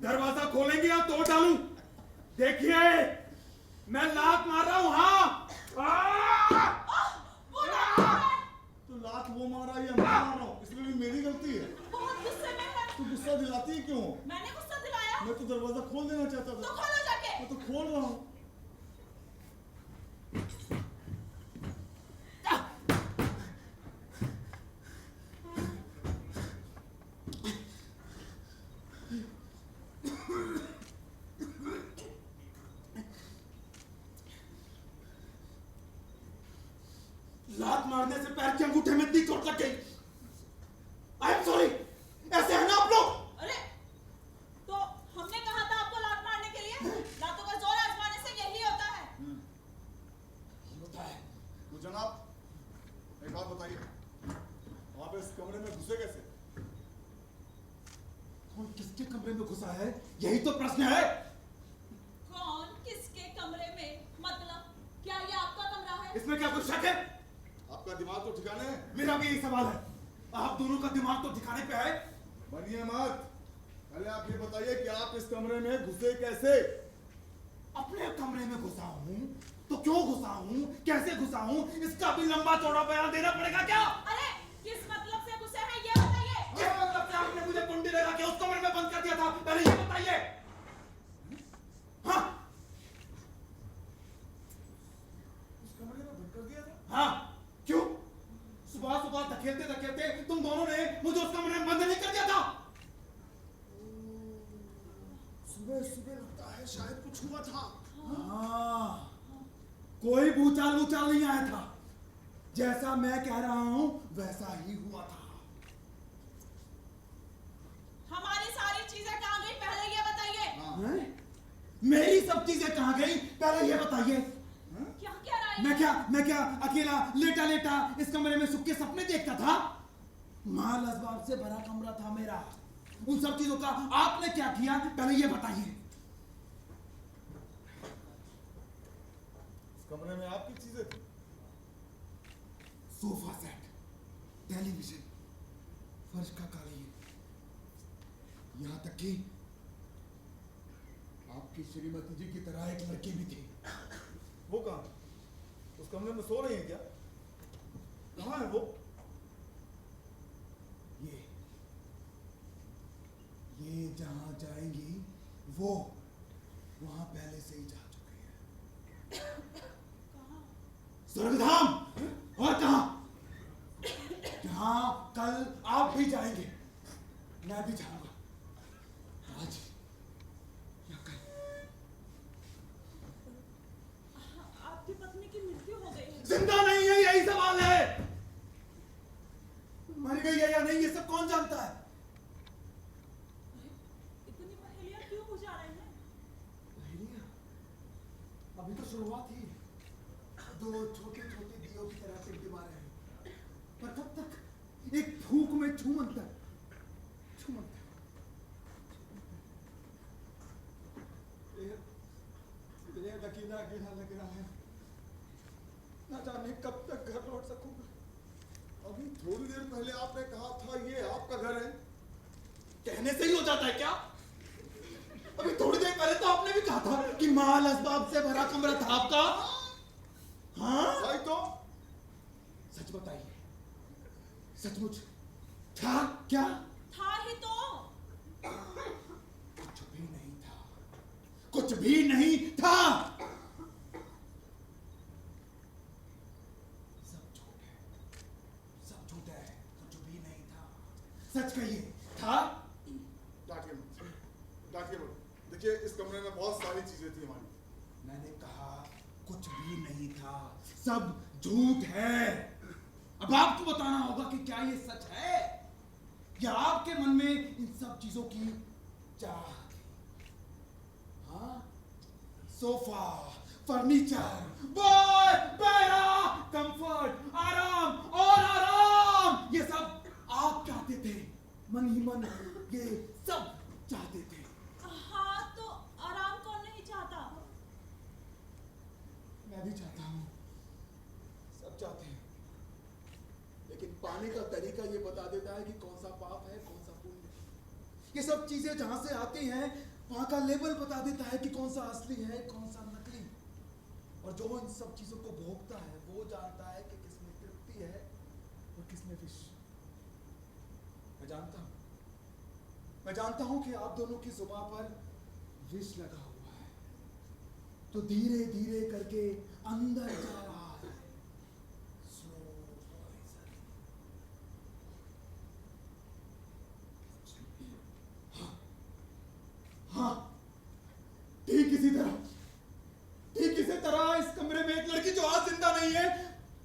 दरवाजा खोलेंगे या तोड़ डालूं? देखिए, मैं लात मार रहा हूं। हाँ, तो लात वो मारा या मैं मार रहा हूँ, इसमें भी मेरी गलती है। बहुत गुस्से में है। तू गुस्सा दिलाती है क्यों? मैंने गुस्सा दिलाया? मैं तो दरवाजा खोल देना चाहता तो था। खोलो जाके। मैं तो खोल रहा हूँ। लात मारने से पैर के अंगूठे में इतनी चोट लग गई। I am sorry. ऐसे है ना आप लोग? अरे, तो हमने कहा था आपको लात मारने के लिए? लातों का जोर आजमाने से यही होता है। होता है। तो जनाब, एक बात बताइए, आप इस कमरे में घुसे कैसे? कौन किसके कमरे में घुसा है, यही तो प्रश्न है। कौन किसके कमरे में? मतलब क्या ये आपका कमरा है? इसमें क्या कुछ शक है? आपका दिमाग तो ठिकाने है? मेरा भी यही सवाल है। आप दोनों का दिमाग तो ठिकाने पे है। बनिए मत, पहले आप ये बताइए कि आप इस कमरे में घुसे कैसे? अपने कमरे में घुसा हूँ तो क्यों घुसा हूँ, कैसे घुसा हूँ, इसका भी लंबा चौड़ा बयान देना पड़ेगा क्या? अरे, किस मतलब से घुसे हैं ये बताइए। किस मतलब से आपने मुझे कुंडी लगा के उस कमरे में बंद कर दिया था, पहले ये बताइए। हाँ, उस कमरे में बंद कर दिया था? हाँ, क्यों? सुबह सुबह धकेलते धकेलते तुम दोनों ने मुझे उस कमरे में बंद नहीं कर दिया था? सुबह सुबह लगता है शायद कुछ हुआ था। हाँ, कोई भूचाल भूचाल नहीं आया था। जैसा मैं कह रहा हूं वैसा ही हुआ था। हमारी सारी चीजें कहाँ गई पहले ये बताइए। हैं? मेरी सब चीजें कहाँ गई पहले ये बताइए। क्या क्या रहा है? मैं क्या अकेला लेटा लेटा इस कमरे में सुख के सपने देखता था? माल असबाब से भरा कमरा था मेरा। उन सब चीजों का आपने क्या किया पहले ये बताइए। इस कमरे में आपकी चीजें थी? सोफा सेट, टेलीविजन, फर्श का कालीन, यहां तक कि आपकी श्रीमती जी की तरह एक लड़की भी थी। वो कहाँ? उस कमरे में सो रही है क्या? कहाँ है वो? ये जहां जाएंगी वो वहां पहले से ही जा चुकी है। कहाँ? स्वर्गधाम। और कहां? जहां कल आप भी जाएंगे, मैं भी जाऊंगा। अभी तो शुरुआत ही है। दो छोटे छोटे दियों की तरह टिमटिमा रहे हैं, पर कब तक? एक फूंक में छूमन तक। बेहद अकेला अकेला लग रहा है। न जाने कब तक घर लौट सकूंगा। अभी थोड़ी देर पहले आपने कहा था ये आपका घर है। कहने से ही हो जाता है क्या? अभी थोड़ी देर पहले तो आपने भी कहा था कि माल असबाब से भरा कमरा था आपका। हाँ भाई तो सच बताइए, सचमुच था क्या? था ही तो। कुछ भी नहीं था, कुछ भी नहीं था। सब झूठ है, सब झूठ है। कुछ भी नहीं था। सच कहिए, था? डांटिए मत, डांटिए मत। देखिए इस कमरे में बहुत सारी चीजें थी हमारी। मैंने कहा कुछ भी नहीं था, सब झूठ है। अब आपको बताना होगा कि क्या ये सच है या आपके मन में इन सब चीजों की चाह थी। हाँ, sofa, furniture, boy, para, comfort, आराम और आराम, ये सब आप चाहते थे। मन ही मन ये सब चाहते थे। हाँ तो आराम कौन नहीं चाहता? मैं भी चाहता हूं, सब चाहते हैं, लेकिन पाने का तरीका ये बता देता है कि कौन सा पाप है, कौन सा पुण्य। ये सब चीजें जहां से आती हैं, वहां का लेबल बता देता है कि कौन सा असली है, कौन सा नकली। और जो इन सब चीजों को भोगता है, वो जानता है कि किसमें तृप्ति है और किसमें विष। मैं जानता हूं कि आप दोनों की जुबान पर विष लगा हुआ है, तो धीरे धीरे करके अंदर जा रहा है। Slow poison. हाँ, ठीक इसी तरह इस कमरे में एक लड़की जो आज जिंदा नहीं है,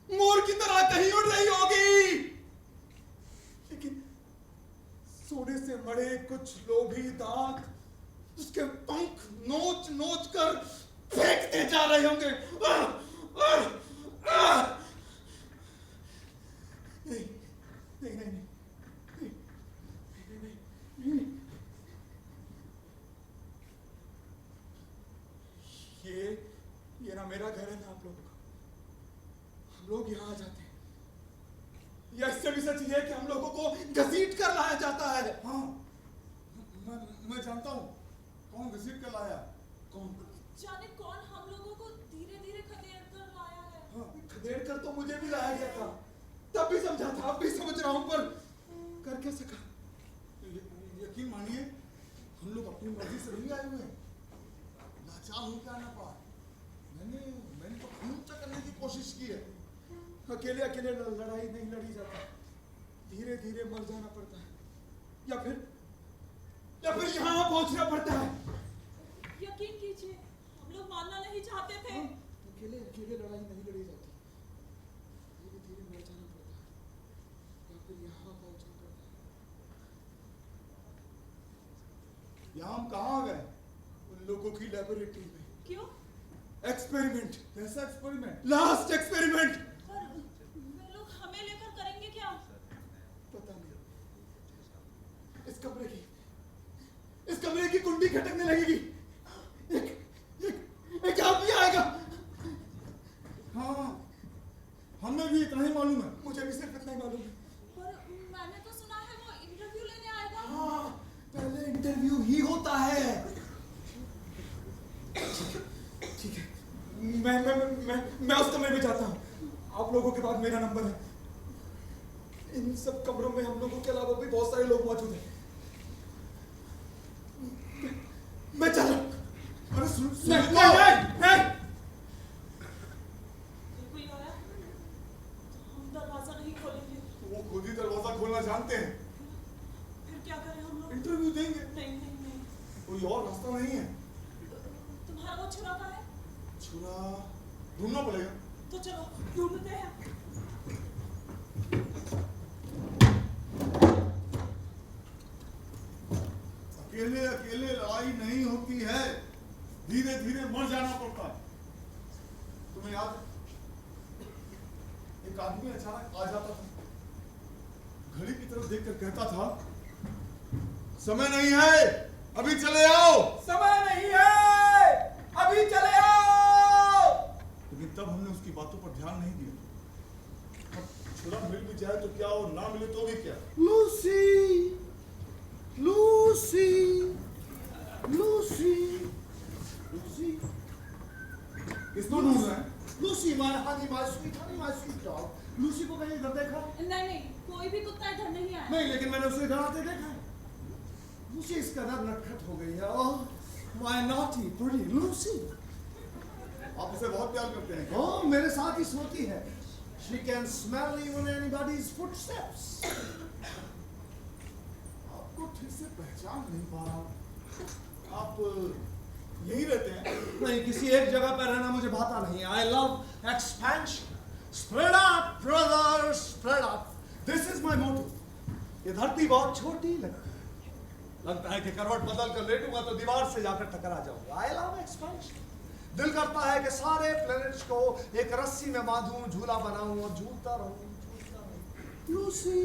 मोर की तरह कहीं उड़ रही होगी। लेकिन सोने से मरे कुछ लोभी दांत उसके पंख नोच नोच कर फेंकते जा रहे होंगे। नहीं, नहीं, नहीं, नहीं। ये ना मेरा घर है ना आप लोगों का। हम लोग यहाँ आ जाते हैं, या इससे भी सच ये है कि हम लोगों को घसीट कर लाया जाता है। हाँ, मैं जानता हूँ कौन घसीट कर लाया। कौन? जाने कौन हम लोगों को धीरे धीरे खदेड़ कर लाया है। हाँ, खदेड़ कर तो मुझे भी लाया गया था, तब भी समझा था, अब भी समझ रहा हूँ, पर कर क्या सका। यकीन मानिए हम लोग अपनी मर्जी से नहीं आए हुए हैं। लाचार हूँ क्या ना पाए। मैंने तो खून ऊंचा करने की कोशिश की है। अकेले अकेले लड़ाई नहीं लड़ी जाती, धीरे धीरे मर जाना पड़ता है, या फिर यहाँ पहुंचना पड़ता है। यकीन कीजिए, हम लोग मानना नहीं चाहते थे। अकेले अकेले लड़ाई नहीं लड़ी जाती, धीरे धीरे मर जाना पड़ता है, या फिर यहाँ पहुंचना पड़ता है। यहाँ हम कहाँ आ गए? उन लोगों की लेबोरेटरी में। क्यों? एक्सपेरिमेंट, कैसा एक्सपेरिमेंट? Last experiment. पर वे लोग हमें लेकर करेंगे क्या? पता नहीं। इस कमरे की कुंडी खटकने लगेगी, एक आदमी आएगा। हाँ, हमें भी इतना ही मालूम है। मुझे भी सिर्फ इतना ही मालूम है। पर मैंने तो सुना है वो इंटरव्यू लेने आएगा। हाँ, पहले इंटरव्यू ही होता है। ठीक है, मैं उस कमरे में जाता हूँ। आप लोगों के पास मेरा नंबर है। इन सब कमरों में हम लोगों के अलावा भी बहुत सारे लोग मौजूद हैं। मैं चल रहा हूँ। अरे सुन नहीं। कोई आया तो हम दरवाजा नहीं खोलेंगे। वो खुद ही दरवाजा खोलना जानते हैं। फिर क्या करें हम लोग? इंटरव्यू देंगे। नहीं नहीं नहीं। कोई और रास्ता नहीं है। तुम्हारा वो छुरा कहाँ है? छुरा ढूंढना पड़ेगा। तो चलो ढूंढते हैं। अकेले अकेले लड़ाई नहीं होती है, धीरे धीरे मर जाना पड़ता है। तुम्हें याद है एक आदमी अचानक आ जाता था, घड़ी की तरफ देखकर कहता था समय नहीं है, अभी चले आओ। समय नहीं है, अभी चले आओ। लेकिन तब हमने उसकी बातों पर ध्यान नहीं दिया। अब छुरा मिल भी जाए तो क्या और ना मिले तो भी क्या। लूसी, लूसी, लूसी, लूसी, किसको ढूंढ रहे हैं? Lucy, my Honey, my sweet dog. Lucy को कहीं इधर देखा? नहीं नहीं, कोई भी कुत्ता इधर नहीं आया। नहीं, लेकिन मैंने उसे इधर आते देखा है। लूसी इस कदर नटखट हो गई है। ओह, माय नॉटी प्रीटी लूसी। आप उसे बहुत प्यार करते हैं। ओह, मेरे साथ ही सोती है। She can smell even anybody's footsteps. आपको ठीक से पहचान नहीं पा रहा हूं। आप यही रहते हैं? नहीं, किसी एक जगह पर रहना मुझे भाता नहीं। I love expansion. Spread out, brother, spread out. This is my motto. ये धरती बहुत छोटी लगता है कि करवट बदल कर लेटूंगा तो दीवार से जाकर टकरा जाऊंगा। I love expansion. दिल करता है कि सारे प्लैनेट्स को एक रस्सी में बांधूं, झूला बनाऊं और झूलता रहूं। Lucy,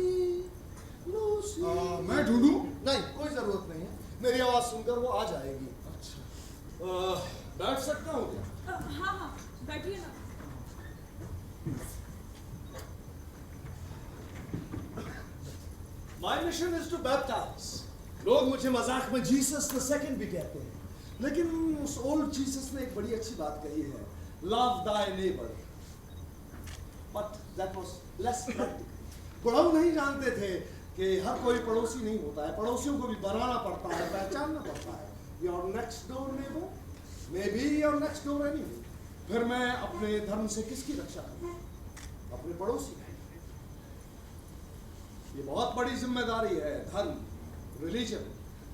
Lucy. मैं ढूंढूं? नहीं, कोई जरूरत नहीं है। मेरी आवाज सुनकर वो आ जाएगी। अच्छा, बैठ सकता हूँ क्या? हाँ हाँ, बैठिए ना। My mission is to baptize. लोग मुझे मजाक में जीसस द सेकंड भी कहते हैं, लेकिन उस ओल्ड जीसस ने एक बड़ी अच्छी बात कही है, love Dai neighbour. But that was less practical. बुढ़ऊ नहीं जानते थे कि हर कोई पड़ोसी नहीं होता है, पड़ोसियों को भी बनाना पड़ता है, पहचानना पड़ता है। Your next door neighbour may be your next door enemy. फिर मैं अपने धर्म से किसकी रक्षा करूं? अपने पड़ोसी की। ये बहुत बड़ी जिम्मेदारी है, धर्म, रिलीजन।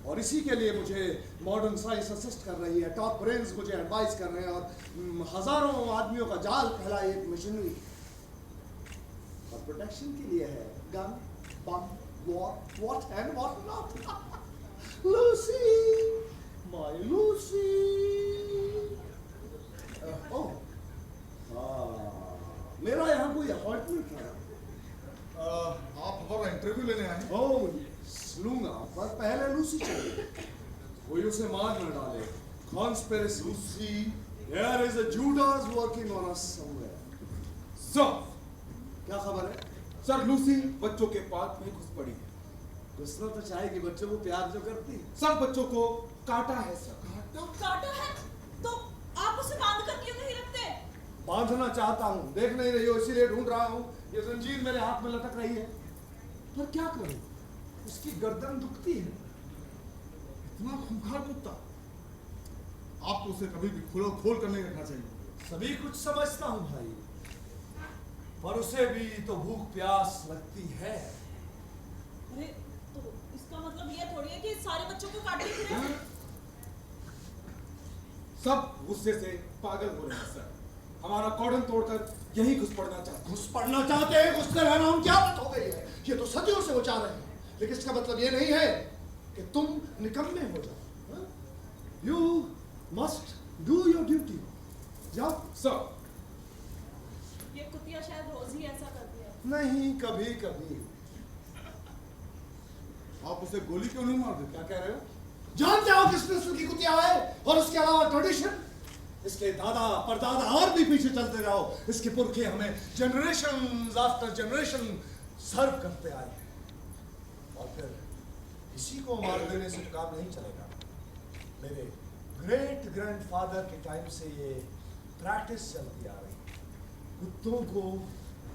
और इसी के लिए मुझे मॉडर्न साइंस असिस्ट कर रही है, टॉप ब्रेन्स मुझे एडवाइस कर रहे हैं, और हजारों आदमियों का जाल फैला एक मशीनरी। और प्रोटेक्शन के लिए है gun, bomb, what and what not. Lucy, my Lucy. ओह, मेरा यहाँ कोई अपॉइंटमेंट है। आप हमारा इंटरव्यू लेने आए हैं? ओह, लूंगा, पर पहले लूसी चाहिए। कोई उसे मार न डाले। Conspiracy. Lucy, There is a Judas working on us somewhere. Sir, क्या खबर है? सर लूसी बच्चों के पार्क में घुस पड़ी है। घुसना तो चाहेगी, बच्चों को प्यार जो करती। सब बच्चों को काटा है सर। काटा है तो आप उसे बांध कर क्यों नहीं रखते? बांधना चाहता हूँ, देख नहीं रही हो इसीलिए ढूंढ रहा हूँ। ये जंजीर मेरे हाथ में लटक रही है, पर क्या करूँ? उसकी गर्दन दुखती है। इतना खूंखार कुत्ता, आपको उसे कभी भी खोल कर नहीं रखना चाहिए। सभी कुछ समझता हूँ भाई, पर उसे भी तो भूख प्यास लगती है। अरे तो इसका मतलब ये थोड़ी है कि सारे बच्चों को काट के फिरे। सब गुस्से से पागल हो रहे हैं सर। हमारा कॉर्डन तोड़कर यही घुस पड़ना चाहते हैं। घुस पड़ना चाहते हैं, घुसते रहना उनकी आदत हो गई है। ये तो सदियों से वो चाह रहे हैं, लेकिन इसका मतलब ये नहीं है कि तुम निकम्मे हो जाओ। You must do your duty. जाओ। सर, ये कुतिया शायद रोज ही ऐसा करती है। नहीं, कभी कभी। आप उसे गोली क्यों नहीं मार देते? क्या कह रहे हो? जानते हो किस नस्ल की कुतिया है? और उसके अलावा ट्रेडिशन, इसके दादा परदादा और भी पीछे चलते जाओ, इसके पुरखे हमें जनरेशन आफ्टर जनरेशन सर्व करते आए हैं। और फिर किसी को मार देने से तो काम नहीं चलेगा। मेरे ग्रेट ग्रैंडफादर के टाइम से ये प्रैक्टिस चलती आ रही है। कुत्तों को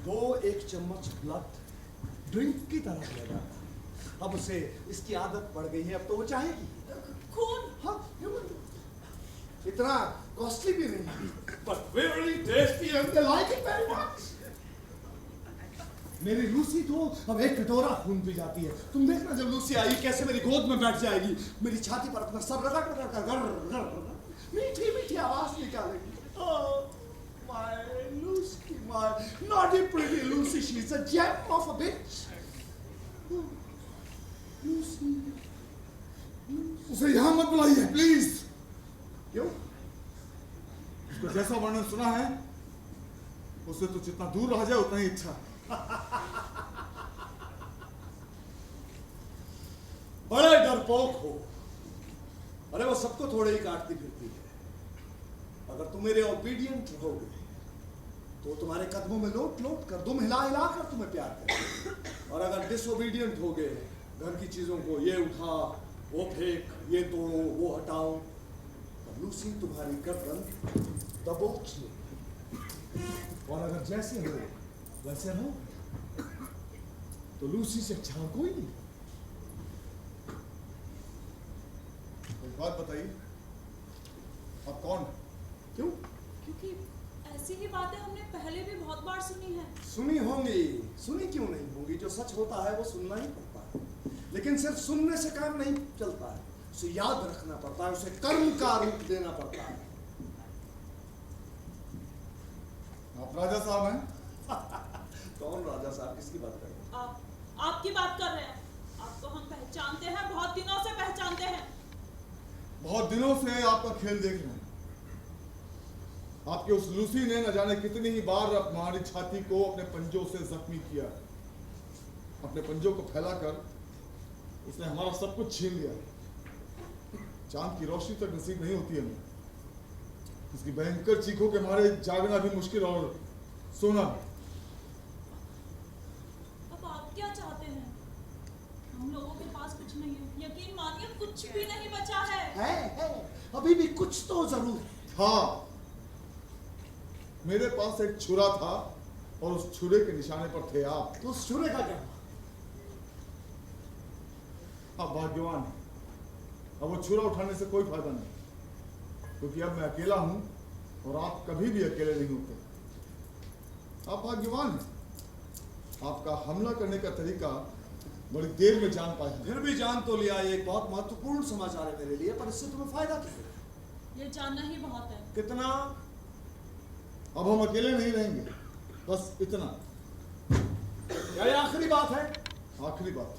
2-1 चम्मच ब्लड ड्रिंक की तरह लेना। अब उसे इसकी आदत पड़ गई है, अब तो वो चाहेगी खून। हाँ, इतना कॉस्टली भी नहीं, but very tasty and they like it very much. मेरी लूसी तो अब 1 कटोरा खून पी जाती है। तुम देखना जब लूसी आई कैसे मेरी गोद में बैठ जाएगी, मेरी छाती पर अपना सर रगड़ रगड़ कर गर मीठी मीठी आवाज निकालेगी। Oh my Lucy, my naughty pretty Lucy, she is a gem of a bitch. Lucy, उसे यहाँ मत बुलाइए प्लीज। क्यों? उसको जैसा वर्णन सुना है उससे तो जितना दूर रह जाए उतना ही अच्छा। बड़े डरपोक हो। अरे वो सबको थोड़े ही काटती फिरती है। अगर तुम मेरे ओबीडियंट रहोगे तो तुम्हारे कदमों में लोट लोट कर, दुम हिला हिला कर तुम्हें प्यार करें। और अगर डिसओबीडियंट होगे, घर की चीजों को ये उठा वो फेंक, ये तोड़ो वो हटाओ, तो लूसी तुम्हारी गर्दन दबोच ले। और अगर जैसे हो वैसे हो तो लूसी से अच्छा कोई नहीं। एक बात बताइए, आप कौन? क्यों? क्योंकि ऐसी ही बातें हमने पहले भी बहुत बार सुनी है। सुनी होंगी, सुनी क्यों नहीं होंगी? जो सच होता है वो सुनना ही पड़ता है। लेकिन सिर्फ सुनने से काम नहीं चलता है, उसे याद रखना पड़ता है, उसे कर्म का रूप देना पड़ता है। आप राजा साहब हैं? कौन राजा साहब? किसकी बात कर रहे हैं? आपकी बात कर रहे हैं। आपको हम पहचानते हैं, बहुत दिनों से पहचानते हैं। बहुत दिनों से आपका खेल देख रहे हैं। आपके उस लूसी ने न जाने कितनी ही बार हमारी छाती को अपने पंजों से जख्मी किया। अपने पंजों को फैलाकर उसने हमारा सब कुछ छीन लिया। चांद की रोशनी तक नसीब नहीं होती हमें। इसकी भयंकर चीखों के मारे जागना भी मुश्किल और सोना भी। अब आप क्या चाहते हैं? हम लोगों के पास कुछ नहीं है, यकीन मानिए कुछ भी नहीं बचा है। अभी भी कुछ तो जरूर है। हाँ, मेरे पास एक छुरा था और उस छुरे के निशाने पर थे आप। तो उस छुरे का क्या? आप भाग्यवान हैं। अब वो छुरा उठाने से कोई फायदा नहीं, क्योंकि अब मैं अकेला हूं और आप कभी भी अकेले नहीं होते। आप भाग्यवान हैं। आपका हमला करने का तरीका बड़ी देर में जान पाए। फिर भी जान तो लिया। ये एक बहुत महत्वपूर्ण समाचार है मेरे लिए, पर इससे तुम्हें फायदा क्या है? ये जानना ही बहुत है। कितना? अब हम अकेले नहीं रहेंगे, बस इतना। क्या ये आखिरी बात है? आखिरी बात।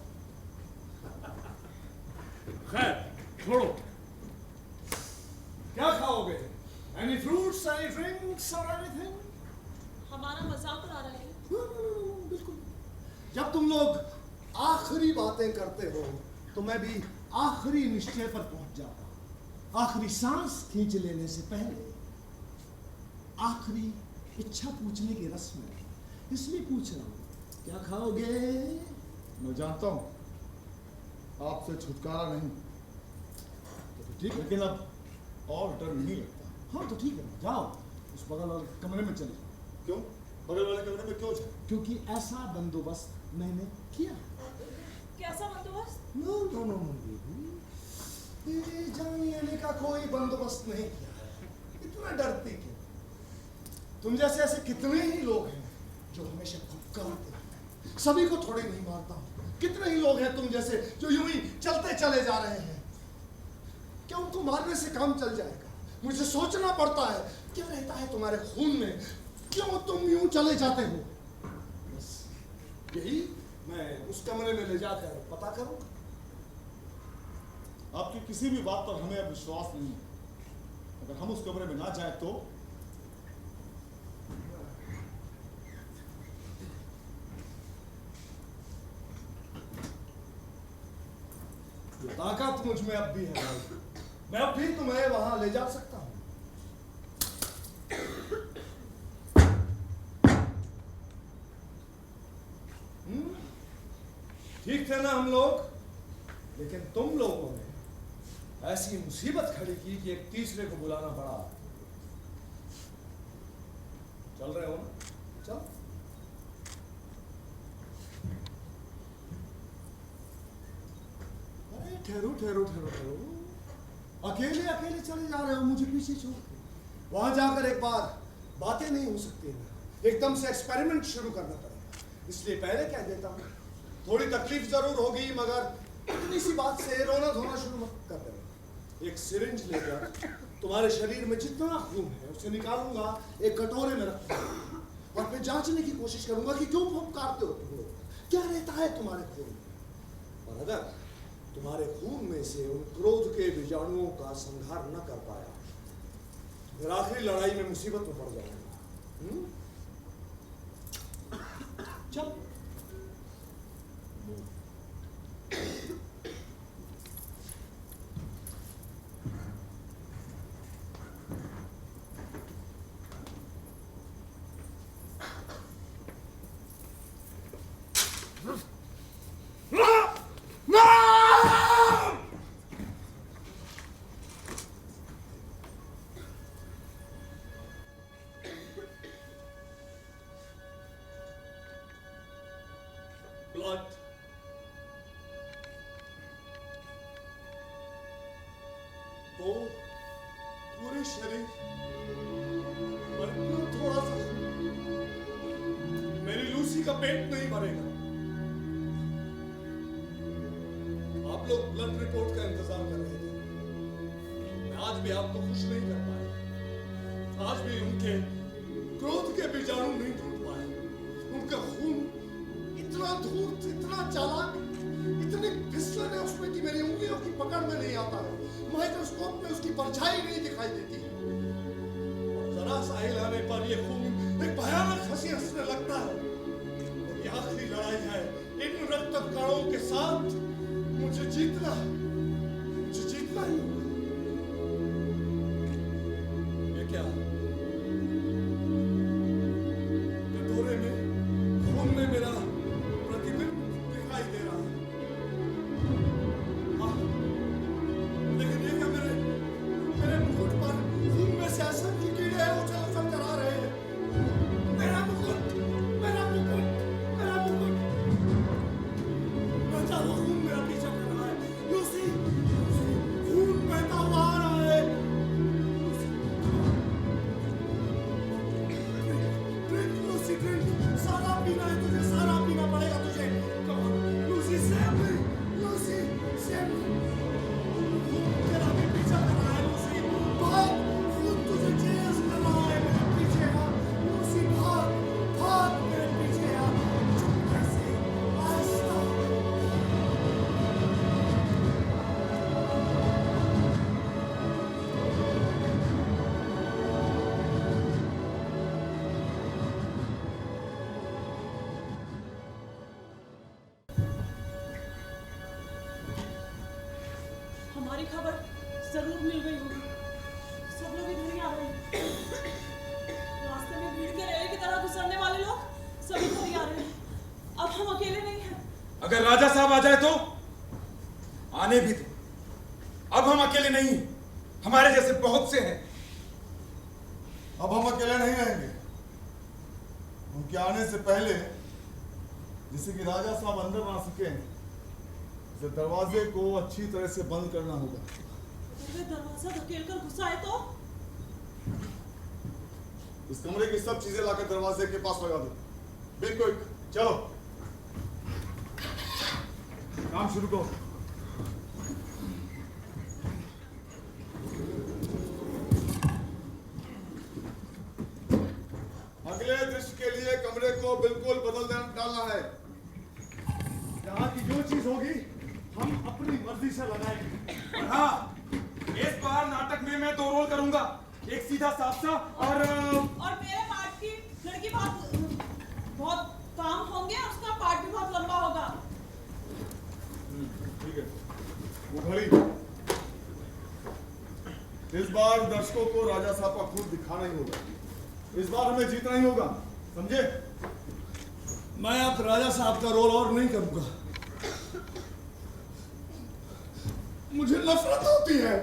खैर छोड़ो। क्या खाओगे? एनी फ्रूट्स, एनी ड्रिंक्स और एनीथिंग? हमारा मजाक उड़ा रहे हैं। बिल्कुल। जब तुम लोग आखिरी बातें करते हो तो मैं भी आखिरी निश्चय पर पहुंच जाता हूं। आखिरी सांस खींच लेने से पहले आखिरी इच्छा पूछने की रस्म है, इसलिए पूछ रहा हूं, क्या खाओगे? मैं जानता हूं आपसे छुटकारा नहीं, तो ठीक है। लेकिन अब और डर नहीं लगता। हाँ तो ठीक है, जाओ उस बगल वाले कमरे में चले जाओ। क्यों? बगल वाले कमरे में क्यों जाओ? क्योंकि ऐसा बंदोबस्त मैंने किया। कैसा बंदोबस्त? No no no no baby, ये जाने आने का कोई बंदोबस्त नहीं किया है। इतना डरती क्यों? तुम जैसे ऐसे कितने ही लोग हैं जो हमेशा फुफकारते हैं। सभी को थोड़े नहीं मारता हूं। कितने ही लोग हैं तुम जैसे जो यूं ही चलते चले जा रहे हैं। क्या उनको मारने से काम चल जाएगा? मुझे सोचना पड़ता है, क्या रहता है तुम्हारे खून में? क्यों तुम यूं चले जाते हो? बस यही मैं उस कमरे में ले जाकर पता करूंगा। आपकी किसी भी बात पर हमें अब विश्वास नहीं है। अगर हम उस कमरे में ना जाएं तो ये ताकत मुझ में अब भी है भाई। मैं अब भी तुम्हें वहां ले जा सकता हूं। ठीक थे ना हम लोग? लेकिन तुम लोगों ने ऐसी मुसीबत खड़ी की कि एक तीसरे को बुलाना पड़ा। चल रहे हो ना? चल। अरे ठहरो ठहरो ठहरो ठहरो। अकेले अकेले चले जा रहे हो मुझे पीछे छोड़ के। वहां जाकर एक बार बातें नहीं हो सकती ना, एकदम से एक्सपेरिमेंट शुरू करना पड़ेगा। इसलिए पहले कह देता हूं, थोड़ी तकलीफ जरूर होगी, मगर इतनी सी बात से रोना धोना शुरू मत कर देना। एक सिरिंज लेकर तुम्हारे शरीर में जितना खून है उसे निकालूंगा, एक कटोरे में रखूंगा और फिर जांचने की कोशिश करूंगा कि क्यों फुफकारते हो तुम लोग, क्या रहता है तुम्हारे खून में। और अगर तुम्हारे खून में से उन क्रोध के बीजाणुओं का संहार न कर पाया, फिर आखिरी लड़ाई में मुसीबत में पड़ जाऊंगा। चल। ब्लड तो पूरे शरीर पर क्यों थोड़ा सा मेरी लूसी का पेट नहीं भरेगा। आप लोग ब्लड रिपोर्ट का इंतजार कर रहे थे। मैं आज भी आपको खुश नहीं कर पाया। आज भी उनके क्रोध के बीजाणु नहीं ढूंढ पाए। उनका खून इतना धूर्त, इतना चालाक, इतनी फिसलन है उसमें कि मेरी उंगलियों की पकड़ में नहीं आता है। माइक्रोस्कोप में उसकी परछाई नहीं दिखाई देती। और जरा सा हिलाने पर यह खून एक भयानक हंसी हंसने लगता है। और ये आखिरी लड़ाई है इन रक्त कणों के साथ। मुझे जीतना ही होगा। ये क्या कटोरे में खून में मेरा प्रतिबिंब दिखाई दे रहा है। हाँ, लेकिन ये क्या मेरे मुकुट पर खून में से असंख्य के कीड़े हैं उछल उछल कर आ रहे हैं। मेरा मुकुट बहता हुआ खून मेरा पीछा कर रहा है। लूसी, खून बहता हुआ आ रहा है। लूसी, सारा पीना है तुझे, सारा पीना पड़ेगा तुझे। Lucy, save me, Lucy, save me. तेरा भी पीछा कर रहा है लूसी। भाग, खून तुझे चेस कर रहा है मेरे पीछे। लूसी, भाग मेरे पीछे। चुपके से, आहिस्ता। हमारी खबर जरूर मिल गई होगी। सब लोग इधर ही आ रहे हैं। रास्ते में भीड़ के रेले की तरह गुजरने वाले लोग सब इधर ही आ रहे हैं। अब हम अकेले नहीं हैं। अगर राजा साहब आ जाए तो आने भी दो। अब हम अकेले नहीं हैं, हमारे जैसे बहुत से हैं। अब हम अकेले नहीं रहेंगे। उनके आने से पहले जिससे कि राजा साहब अंदर ना सके, इसे दरवाजे को अच्छी तरह से बंद करना होगा। अगर दरवाजा धकेल कर घुसा है तो इस कमरे की सब चीजें लाकर दरवाजे के पास लगा दो। बी क्विक, चलो काम शुरू करो। अगले दृश्य के लिए कमरे को बिल्कुल बदल डालना है। यहाँ की जो चीज होगी हम अपनी मर्जी से लगाएंगे। और हाँ, इस बार नाटक में मैं 2 रोल करूंगा, एक सीधा साफ सा और मेरे पार्ट की लड़की बहुत काम होंगे। उसका पार्ट भी बहुत लंबा होगा। ठीक है, वो घड़ी इस बार दर्शकों को राजा साहब का खून दिखाना ही होगा। इस बार हमें जीतना ही होगा, समझे? मैं अब राजा साहब का रोल और नहीं करूंगा। मुझे नफरत होती है।